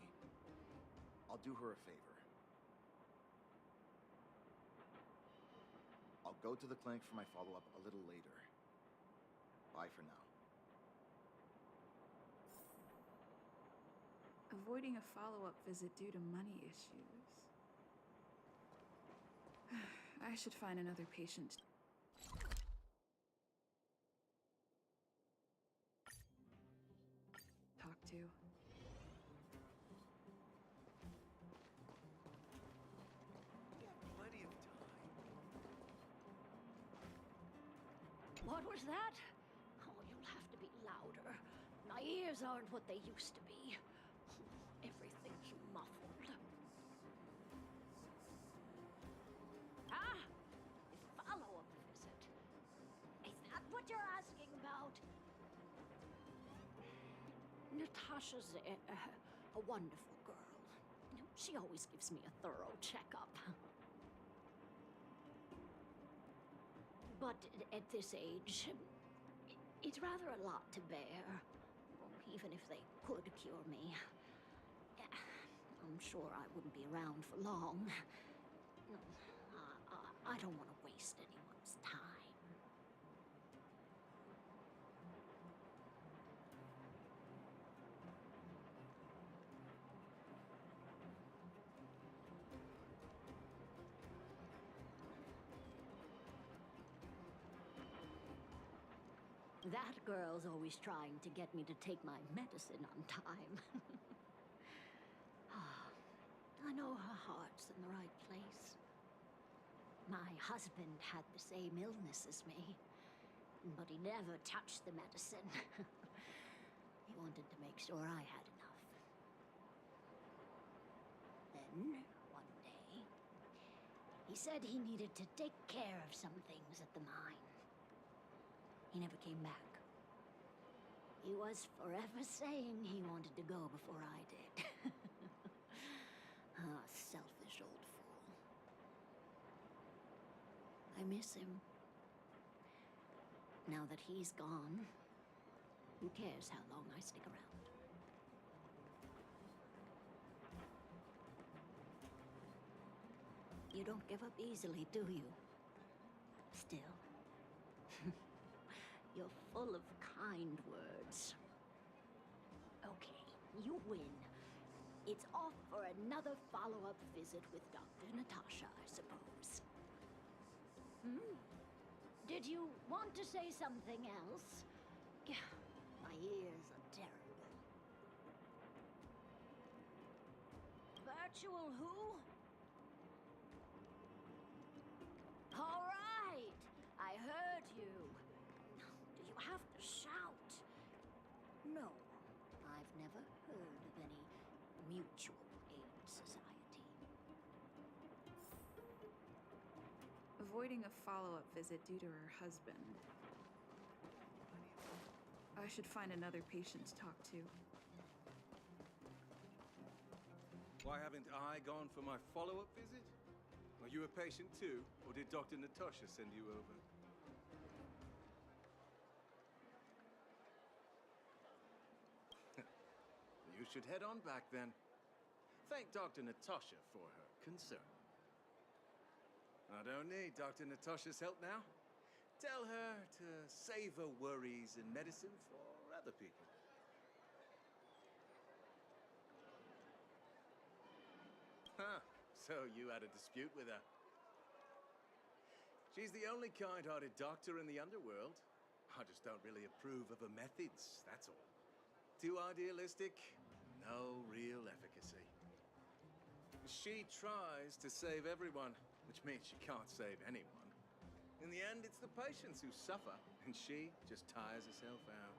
I'll do her a favor. I'll go to the clinic for my follow-up a little later. Bye for now. Avoiding a follow-up visit due to money issues. I should find another patient. Talk to. Plenty of time. What was that? Oh, you'll have to be louder. My ears aren't what they used to be. Everything's muffled. Ah! A follow-up visit. Is that what you're asking about? Natasha's a wonderful girl. She always gives me a thorough checkup. But at this age, it's rather a lot to bear. Even if they could cure me, I'm sure I wouldn't be around for long. I don't want to waste anyone's time. That girl's always trying to get me to take my medicine on time. I know her heart's in the right place. My husband had the same illness as me, but he never touched the medicine. He wanted to make sure I had enough. Then, one day, he said he needed to take care of some things at the mine. He never came back. He was forever saying he wanted to go before I did. Ah, selfish old fool. I miss him. Now that he's gone, who cares how long I stick around? You don't give up easily, do you? Still. You're full of kind words. Okay, you win. It's off for another follow-up visit with Dr. Natasha, I suppose. Did you want to say something else? My ears are terrible. Virtual who? All right, I heard you. You have to shout. No, I've never heard of any mutual aid society. Avoiding a follow-up visit due to her husband. I should find another patient to talk to. Why haven't I gone for my follow-up visit? Are you a patient too, or did Dr. Natasha send you over? You should head on back then. Thank Dr. Natasha for her concern. I don't need Dr. Natasha's help now. Tell her to save her worries and medicine for other people. Huh, so you had a dispute with her. She's the only kind-hearted doctor in the underworld. I just don't really approve of her methods, that's all. Too idealistic, no real efficacy. She tries to save everyone, which means she can't save anyone. In the end, it's the patients who suffer, and she just tires herself out.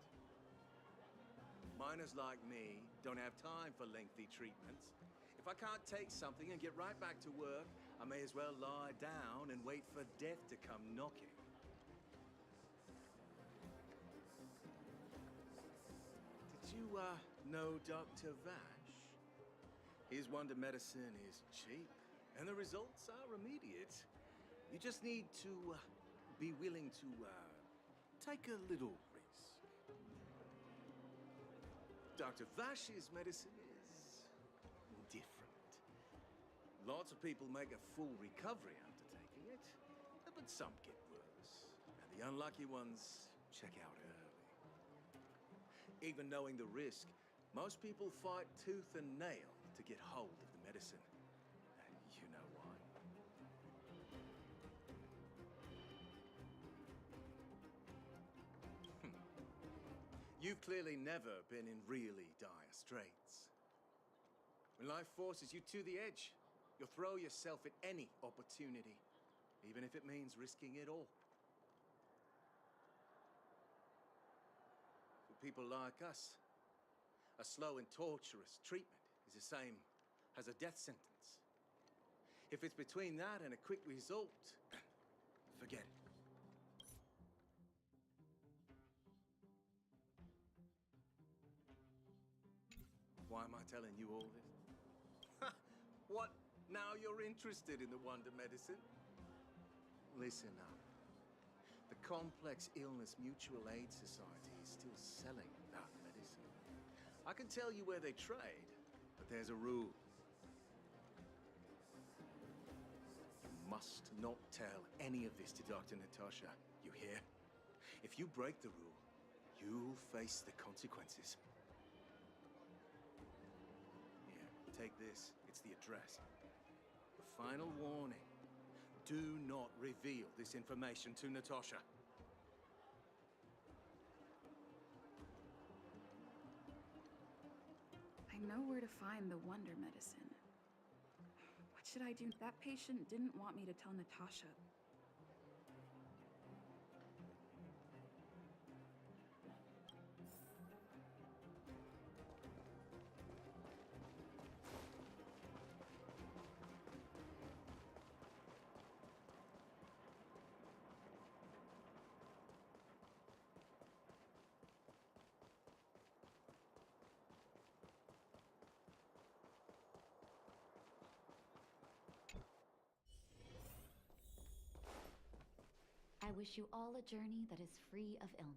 Miners like me don't have time for lengthy treatments. If I can't take something and get right back to work, I may as well lie down and wait for death to come knocking. Did you, know Dr. Vash? His wonder medicine is cheap, and the results are immediate. You just need to, be willing to, take a little risk. Dr. Vash's medicine is different. Lots of people make a full recovery after taking it, but some get worse. And the unlucky ones check out early. Even knowing the risk, most people fight tooth and nail to get hold of the medicine. And you know why. You've clearly never been in really dire straits. When life forces you to the edge, you'll throw yourself at any opportunity, even if it means risking it all. For people like us, a slow and torturous treatment is the same as a death sentence. If it's between that and a quick result, forget it. Why am I telling you all this? What? Now you're interested in the wonder medicine? Listen up. The Complex Illness Mutual Aid Society is still selling that medicine. I can tell you where they trade, but there's a rule. You must not tell any of this to Dr. Natasha, you hear? If you break the rule, you'll face the consequences. Here, take this. It's the address. A final warning. Do not reveal this information to Natasha. I know where to find the wonder medicine. What should I do? That patient didn't want me to tell Natasha. I wish you all a journey that is free of illness.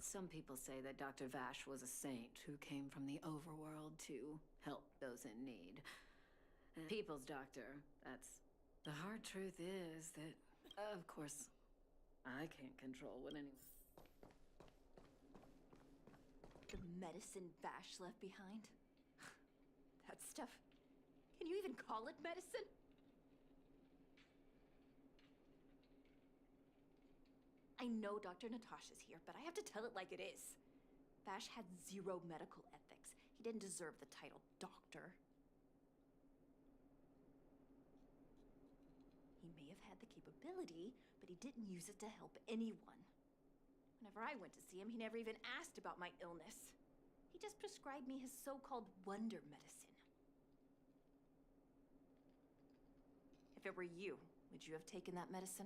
Some people say that Dr. Vash was a saint who came from the overworld to help those in need. People's doctor, that's... The hard truth is that, of course, I can't control what anyone... The medicine Vash left behind? That stuff... Can you even call it medicine? I know Dr. Natasha's here, but I have to tell it like it is. Vash had zero medical ethics. He didn't deserve the title doctor. He may have had the capability, but he didn't use it to help anyone. Whenever I went to see him, he never even asked about my illness. He just prescribed me his so-called wonder medicine. If it were you, would you have taken that medicine?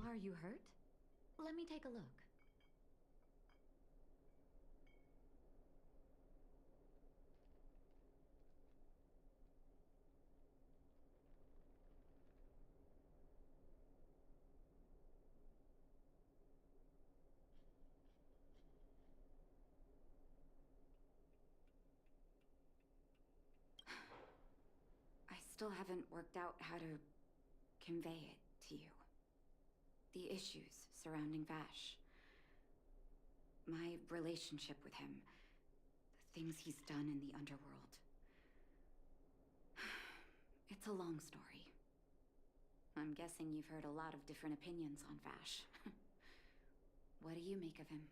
Are you hurt? Let me take a look. I still haven't worked out how to convey it to you. The issues surrounding Vash. My relationship with him. The things he's done in the underworld. It's a long story. I'm guessing you've heard a lot of different opinions on Vash. What do you make of him?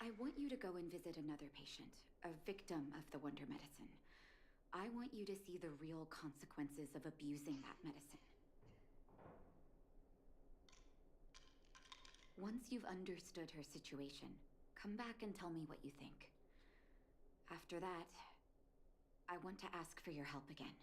I want you to go and visit another patient, a victim of the wonder medicine. I want you to see the real consequences of abusing that medicine. Once you've understood her situation, come back and tell me what you think. After that, I want to ask for your help again.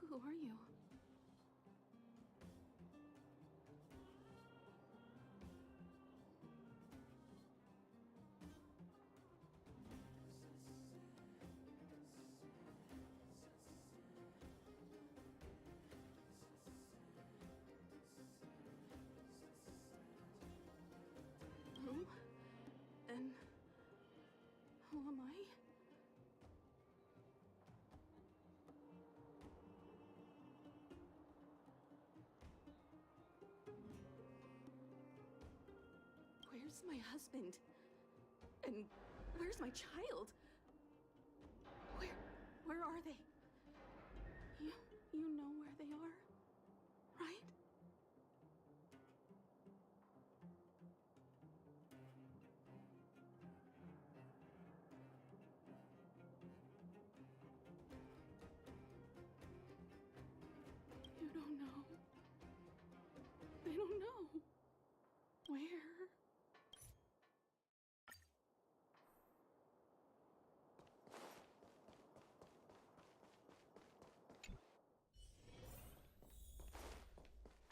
Who are you? Who? And who am I? Where's my husband? And where's my child? Where are they? You know where they are, right? You don't know. They don't know. Where?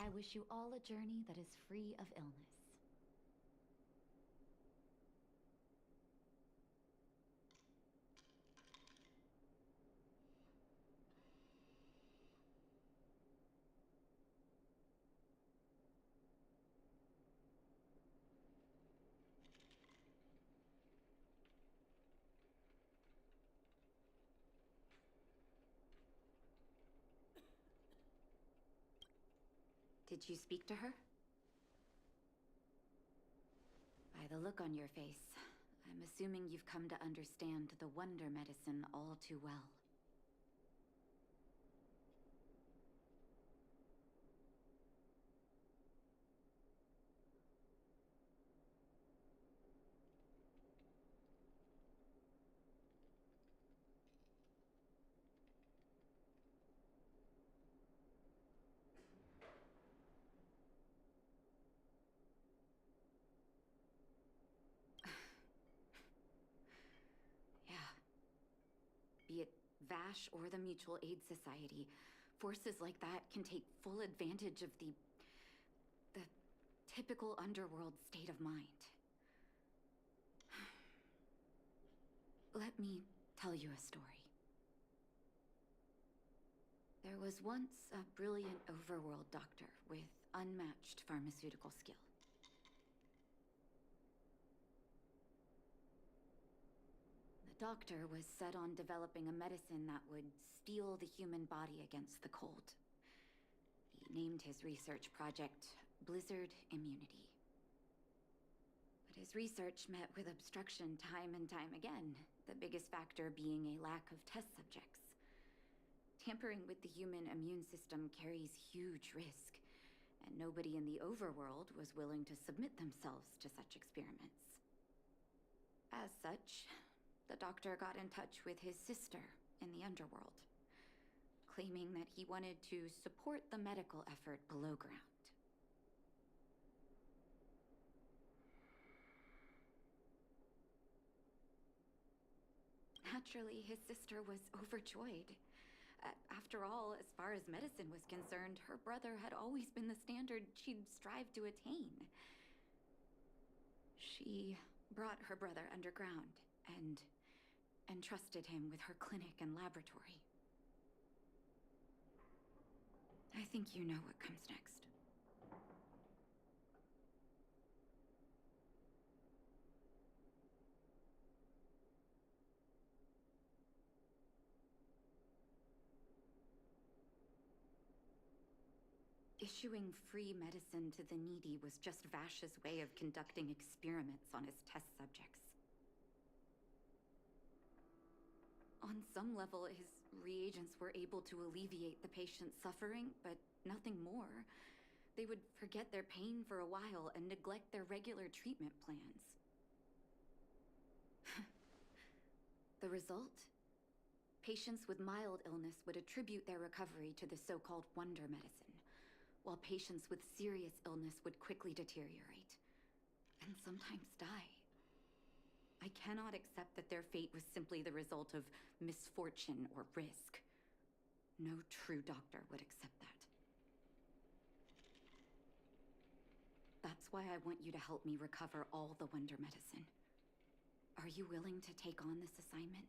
I wish you all a journey that is free of illness. Did you speak to her? By the look on your face, I'm assuming you've come to understand the wonder medicine all too well. Be it Vash or the Mutual Aid Society, forces like that can take full advantage of the typical underworld state of mind. Let me tell you a story. There was once a brilliant overworld doctor with unmatched pharmaceutical skill. Doctor was set on developing a medicine that would steel the human body against the cold. He named his research project Blizzard Immunity. But his research met with obstruction time and time again, the biggest factor being a lack of test subjects. Tampering with the human immune system carries huge risk, and nobody in the overworld was willing to submit themselves to such experiments. As such, the doctor got in touch with his sister in the underworld, claiming that he wanted to support the medical effort below ground. Naturally, his sister was overjoyed. After all, as far as medicine was concerned, her brother had always been the standard she'd strive to attain. She brought her brother underground and entrusted him with her clinic and laboratory. I think you know what comes next. Issuing free medicine to the needy was just Vash's way of conducting experiments on his test subjects. On some level, his reagents were able to alleviate the patient's suffering, but nothing more. They would forget their pain for a while and neglect their regular treatment plans. The result? Patients with mild illness would attribute their recovery to the so-called wonder medicine, while patients with serious illness would quickly deteriorate, and sometimes die. I cannot accept that their fate was simply the result of misfortune or risk. No true doctor would accept that. That's why I want you to help me recover all the wonder medicine. Are you willing to take on this assignment?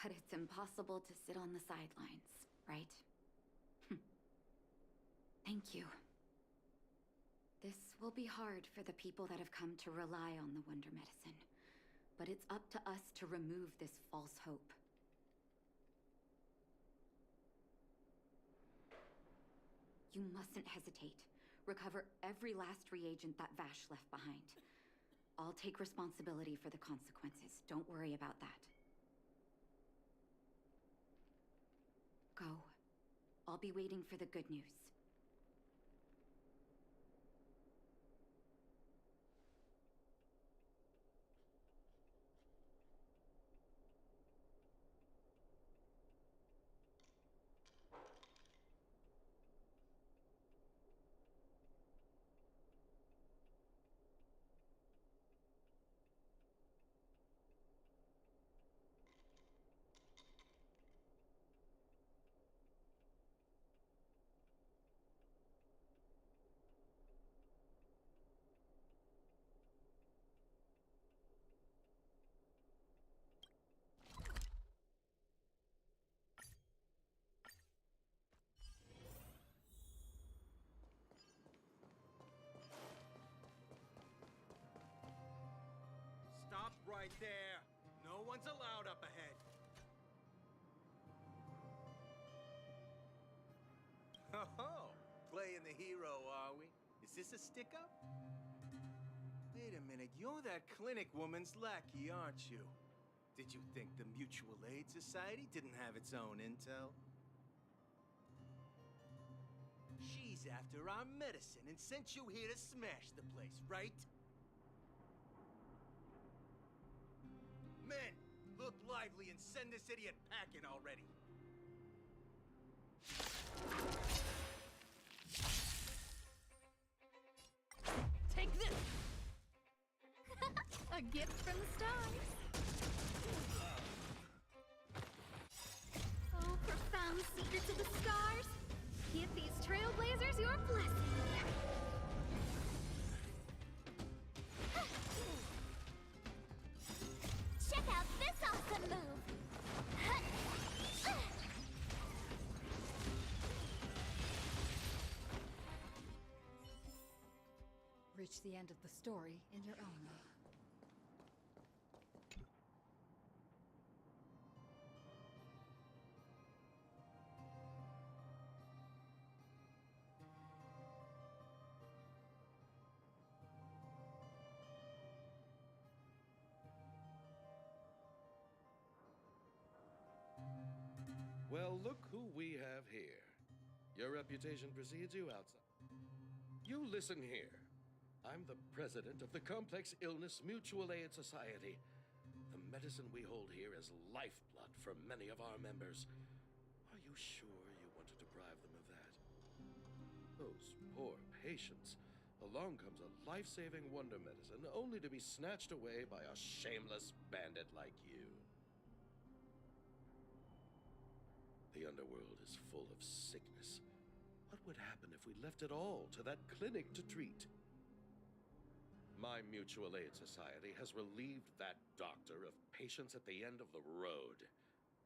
But it's impossible to sit on the sidelines, right? Thank you. This will be hard for the people that have come to rely on the wonder medicine, but it's up to us to remove this false hope. You mustn't hesitate. Recover every last reagent that Vash left behind. I'll take responsibility for the consequences. Don't worry about that. Go. I'll be waiting for the good news. Stop right there. No one's allowed up ahead. Oh, playing the hero, are we? Is this a stick-up? Wait a minute, you're that clinic woman's lackey, aren't you? Did you think the Mutual Aid Society didn't have its own intel? She's after our medicine and sent you here to smash the place, right? Men, look lively and send this idiot packing already. Take this! A gift from the stars. Oh, profound secrets of the stars. Give these trailblazers your blessing. Check out this awesome move! reach the end of the story in your own way. Well, look who we have here. Your reputation precedes you outside. You listen here. I'm the president of the Complex Illness Mutual Aid Society. The medicine we hold here is lifeblood for many of our members. Are you sure you want to deprive them of that? Those poor patients. Along comes a life-saving wonder medicine only to be snatched away by a shameless bandit like you. The underworld is full of sickness. What would happen if we left it all to that clinic to treat? My mutual aid society has relieved that doctor of patients at the end of the road.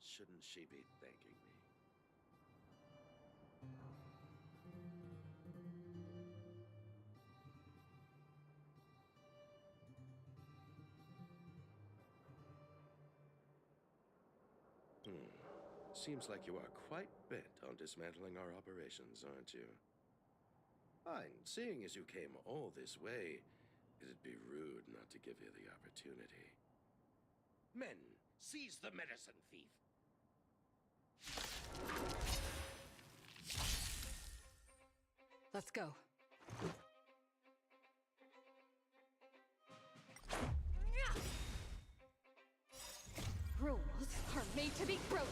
Shouldn't she be thanking me? Seems like you are quite bent on dismantling our operations, aren't you? Fine. Seeing as you came all this way, it'd be rude not to give you the opportunity. Men, seize the medicine thief! Let's go. Rules are made to be broken.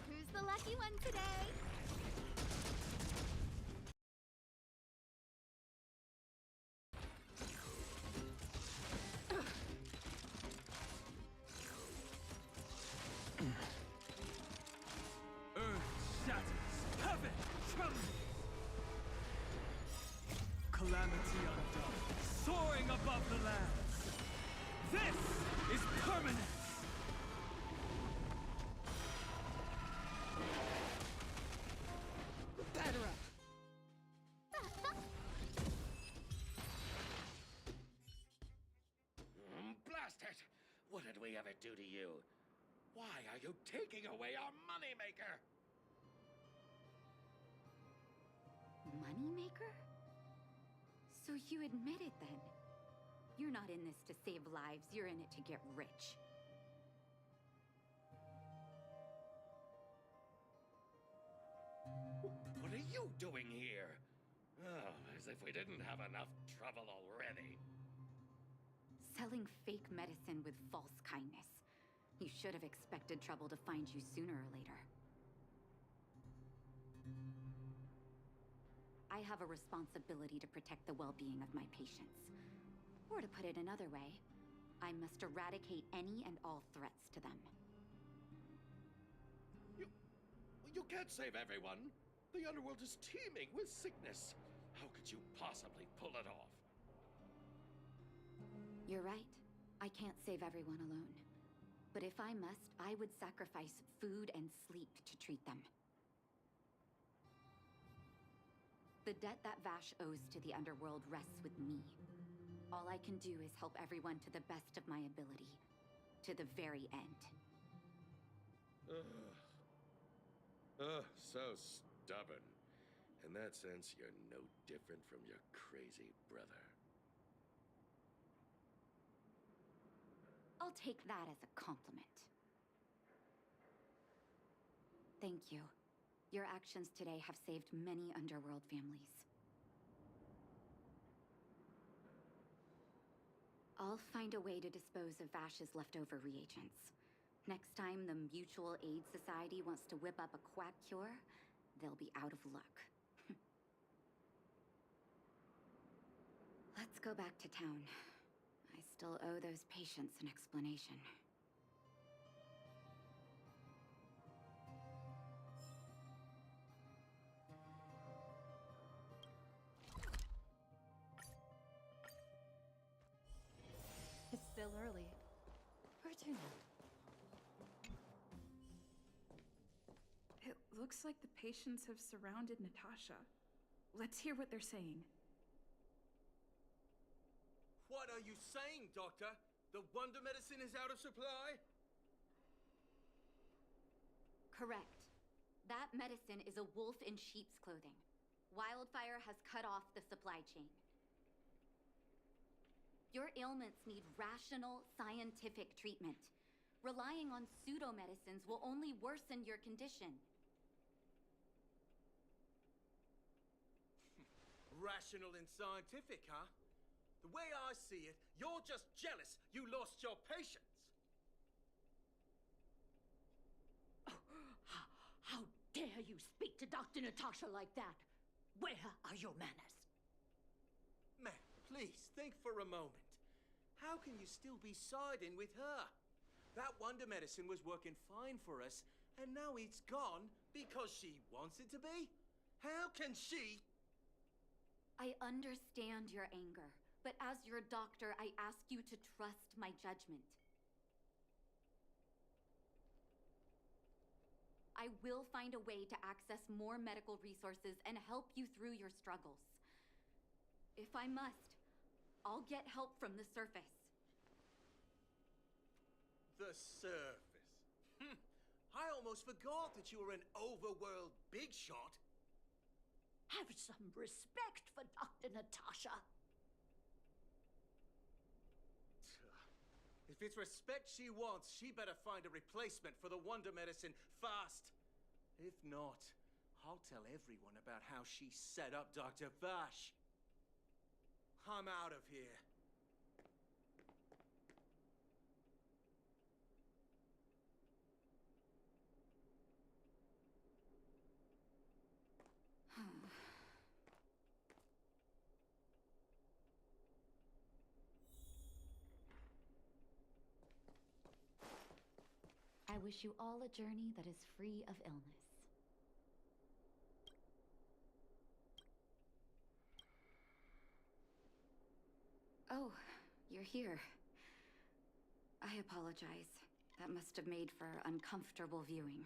Who's the lucky one today? Earth shatters, heaven trembles. Calamity undone, soaring above the lands. This is permanence. Batter up. Blast it! What did we ever do to you? Why are you taking away our moneymaker? Moneymaker? So you admit it then? You're not in this to save lives, you're in it to get rich. What are you doing here? Oh, as if we didn't have enough trouble already. Selling fake medicine with false kindness. You should have expected trouble to find you sooner or later. I have a responsibility to protect the well-being of my patients. Or to put it another way, I must eradicate any and all threats to them. You can't save everyone. The underworld is teeming with sickness. How could you possibly pull it off? You're right. I can't save everyone alone. But if I must, I would sacrifice food and sleep to treat them. The debt that Vash owes to the underworld rests with me. All I can do is help everyone to the best of my ability. To the very end. So stubborn. In that sense, you're no different from your crazy brother. I'll take that as a compliment. Thank you. Your actions today have saved many underworld families. I'll find a way to dispose of Vash's leftover reagents. Next time the Mutual Aid Society wants to whip up a quack cure, they'll be out of luck. Let's go back to town. I still owe those patients an explanation. It's still early. Where to now? Looks like the patients have surrounded Natasha. Let's hear what they're saying. What are you saying, Doctor? The wonder medicine is out of supply? Correct. That medicine is a wolf in sheep's clothing. Wildfire has cut off the supply chain. Your ailments need rational, scientific treatment. Relying on pseudo-medicines will only worsen your condition. Rational and scientific, huh? The way I see it, you're just jealous you lost your patience. How dare you speak to Dr. Natasha like that? Where are your manners? Man, please, think for a moment. How can you still be siding with her? That wonder medicine was working fine for us, and now it's gone because she wants it to be? How can she? I understand your anger, but as your doctor, I ask you to trust my judgment. I will find a way to access more medical resources and help you through your struggles. If I must, I'll get help from the surface. The surface. I almost forgot that you were an overworld big shot. Have some respect for Dr. Natasha. If it's respect she wants, she better find a replacement for the wonder medicine fast. If not, I'll tell everyone about how she set up Dr. Vash. I'm out of here. I wish you all a journey that is free of illness. Oh, you're here. I apologize. That must have made for uncomfortable viewing.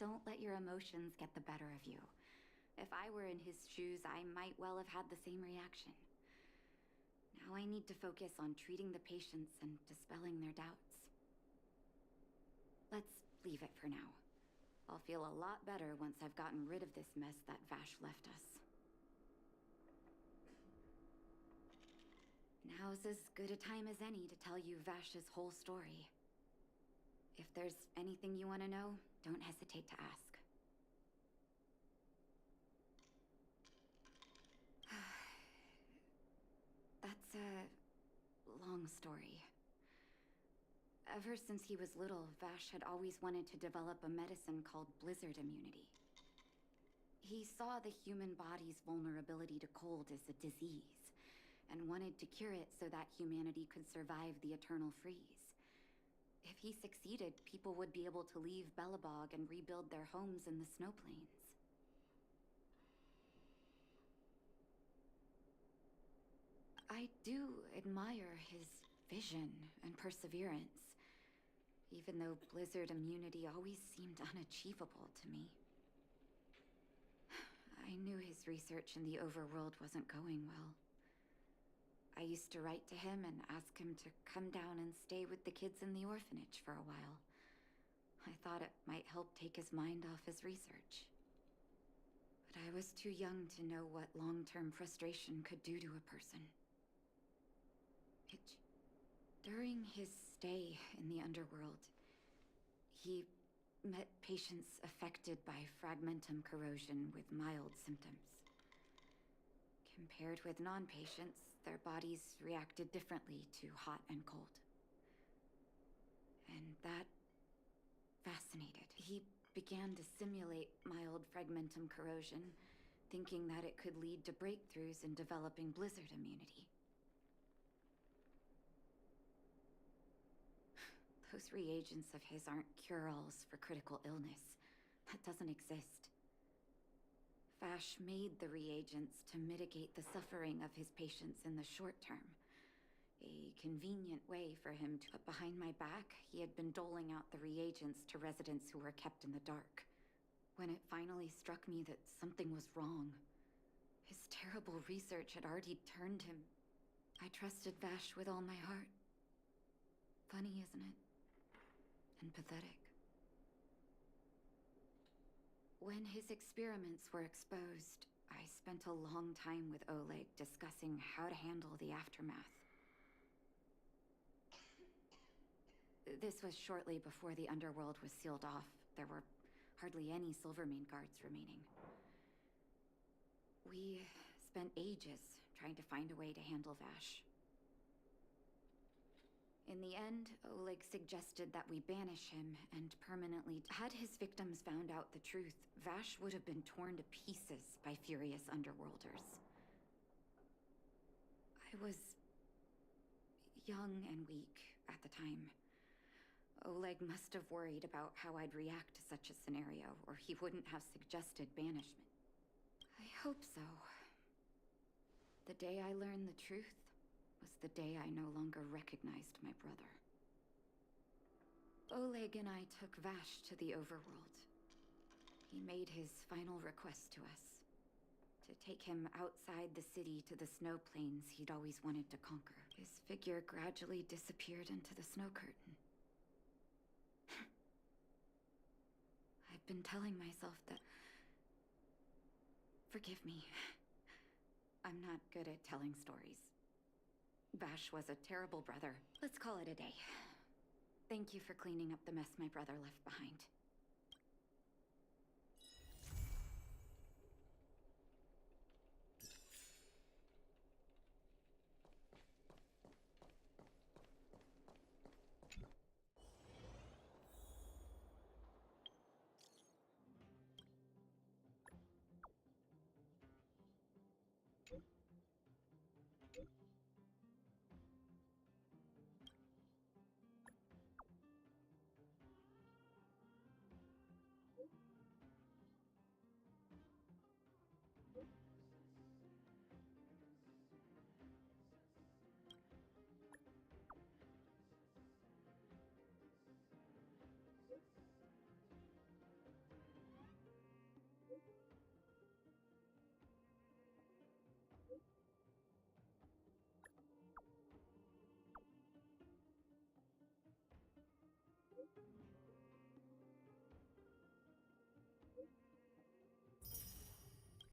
Don't let your emotions get the better of you. If I were in his shoes, I might well have had the same reaction. Now I need to focus on treating the patients and dispelling their doubts. Let's leave it for now. I'll feel a lot better once I've gotten rid of this mess that Vash left us. Now's as good a time as any to tell you Vash's whole story. If there's anything you want to know, don't hesitate to ask. That's a long story. Ever since he was little, Vash had always wanted to develop a medicine called blizzard immunity. He saw the human body's vulnerability to cold as a disease, and wanted to cure it so that humanity could survive the eternal freeze. If he succeeded, people would be able to leave Belobog and rebuild their homes in the snow plains. I do admire his vision and perseverance, even though blizzard immunity always seemed unachievable to me. I knew his research in the overworld wasn't going well. I used to write to him and ask him to come down and stay with the kids in the orphanage for a while. I thought it might help take his mind off his research. But I was too young to know what long-term frustration could do to a person. During his stay in the underworld, he met patients affected by fragmentum corrosion with mild symptoms. Compared with non-patients, their bodies reacted differently to hot and cold. And that fascinated. He began to simulate mild fragmentum corrosion, thinking that it could lead to breakthroughs in developing blizzard immunity. Those reagents of his aren't cure-alls for critical illness. That doesn't exist. Vash made the reagents to mitigate the suffering of his patients in the short term. A convenient way for him to... But behind my back, he had been doling out the reagents to residents who were kept in the dark. When it finally struck me that something was wrong, his terrible research had already turned him. I trusted Vash with all my heart. Funny, isn't it? And pathetic. When his experiments were exposed, I spent a long time with Oleg discussing how to handle the aftermath. This was shortly before the underworld was sealed off. There were hardly any Silvermane guards remaining. We spent ages trying to find a way to handle Vash. In the end, Oleg suggested that we banish him and permanently... Had his victims found out the truth, Vash would have been torn to pieces by furious underworlders. I was young and weak at the time. Oleg must have worried about how I'd react to such a scenario, or he wouldn't have suggested banishment. I hope so. The day I learned the truth was the day I no longer recognized my brother. Oleg and I took Vash to the overworld. He made his final request to us. To take him outside the city to the snow plains he'd always wanted to conquer. His figure gradually disappeared into the snow curtain. I've been telling myself that... Forgive me. I'm not good at telling stories. Vash was a terrible brother. Let's call it a day. Thank you for cleaning up the mess my brother left behind.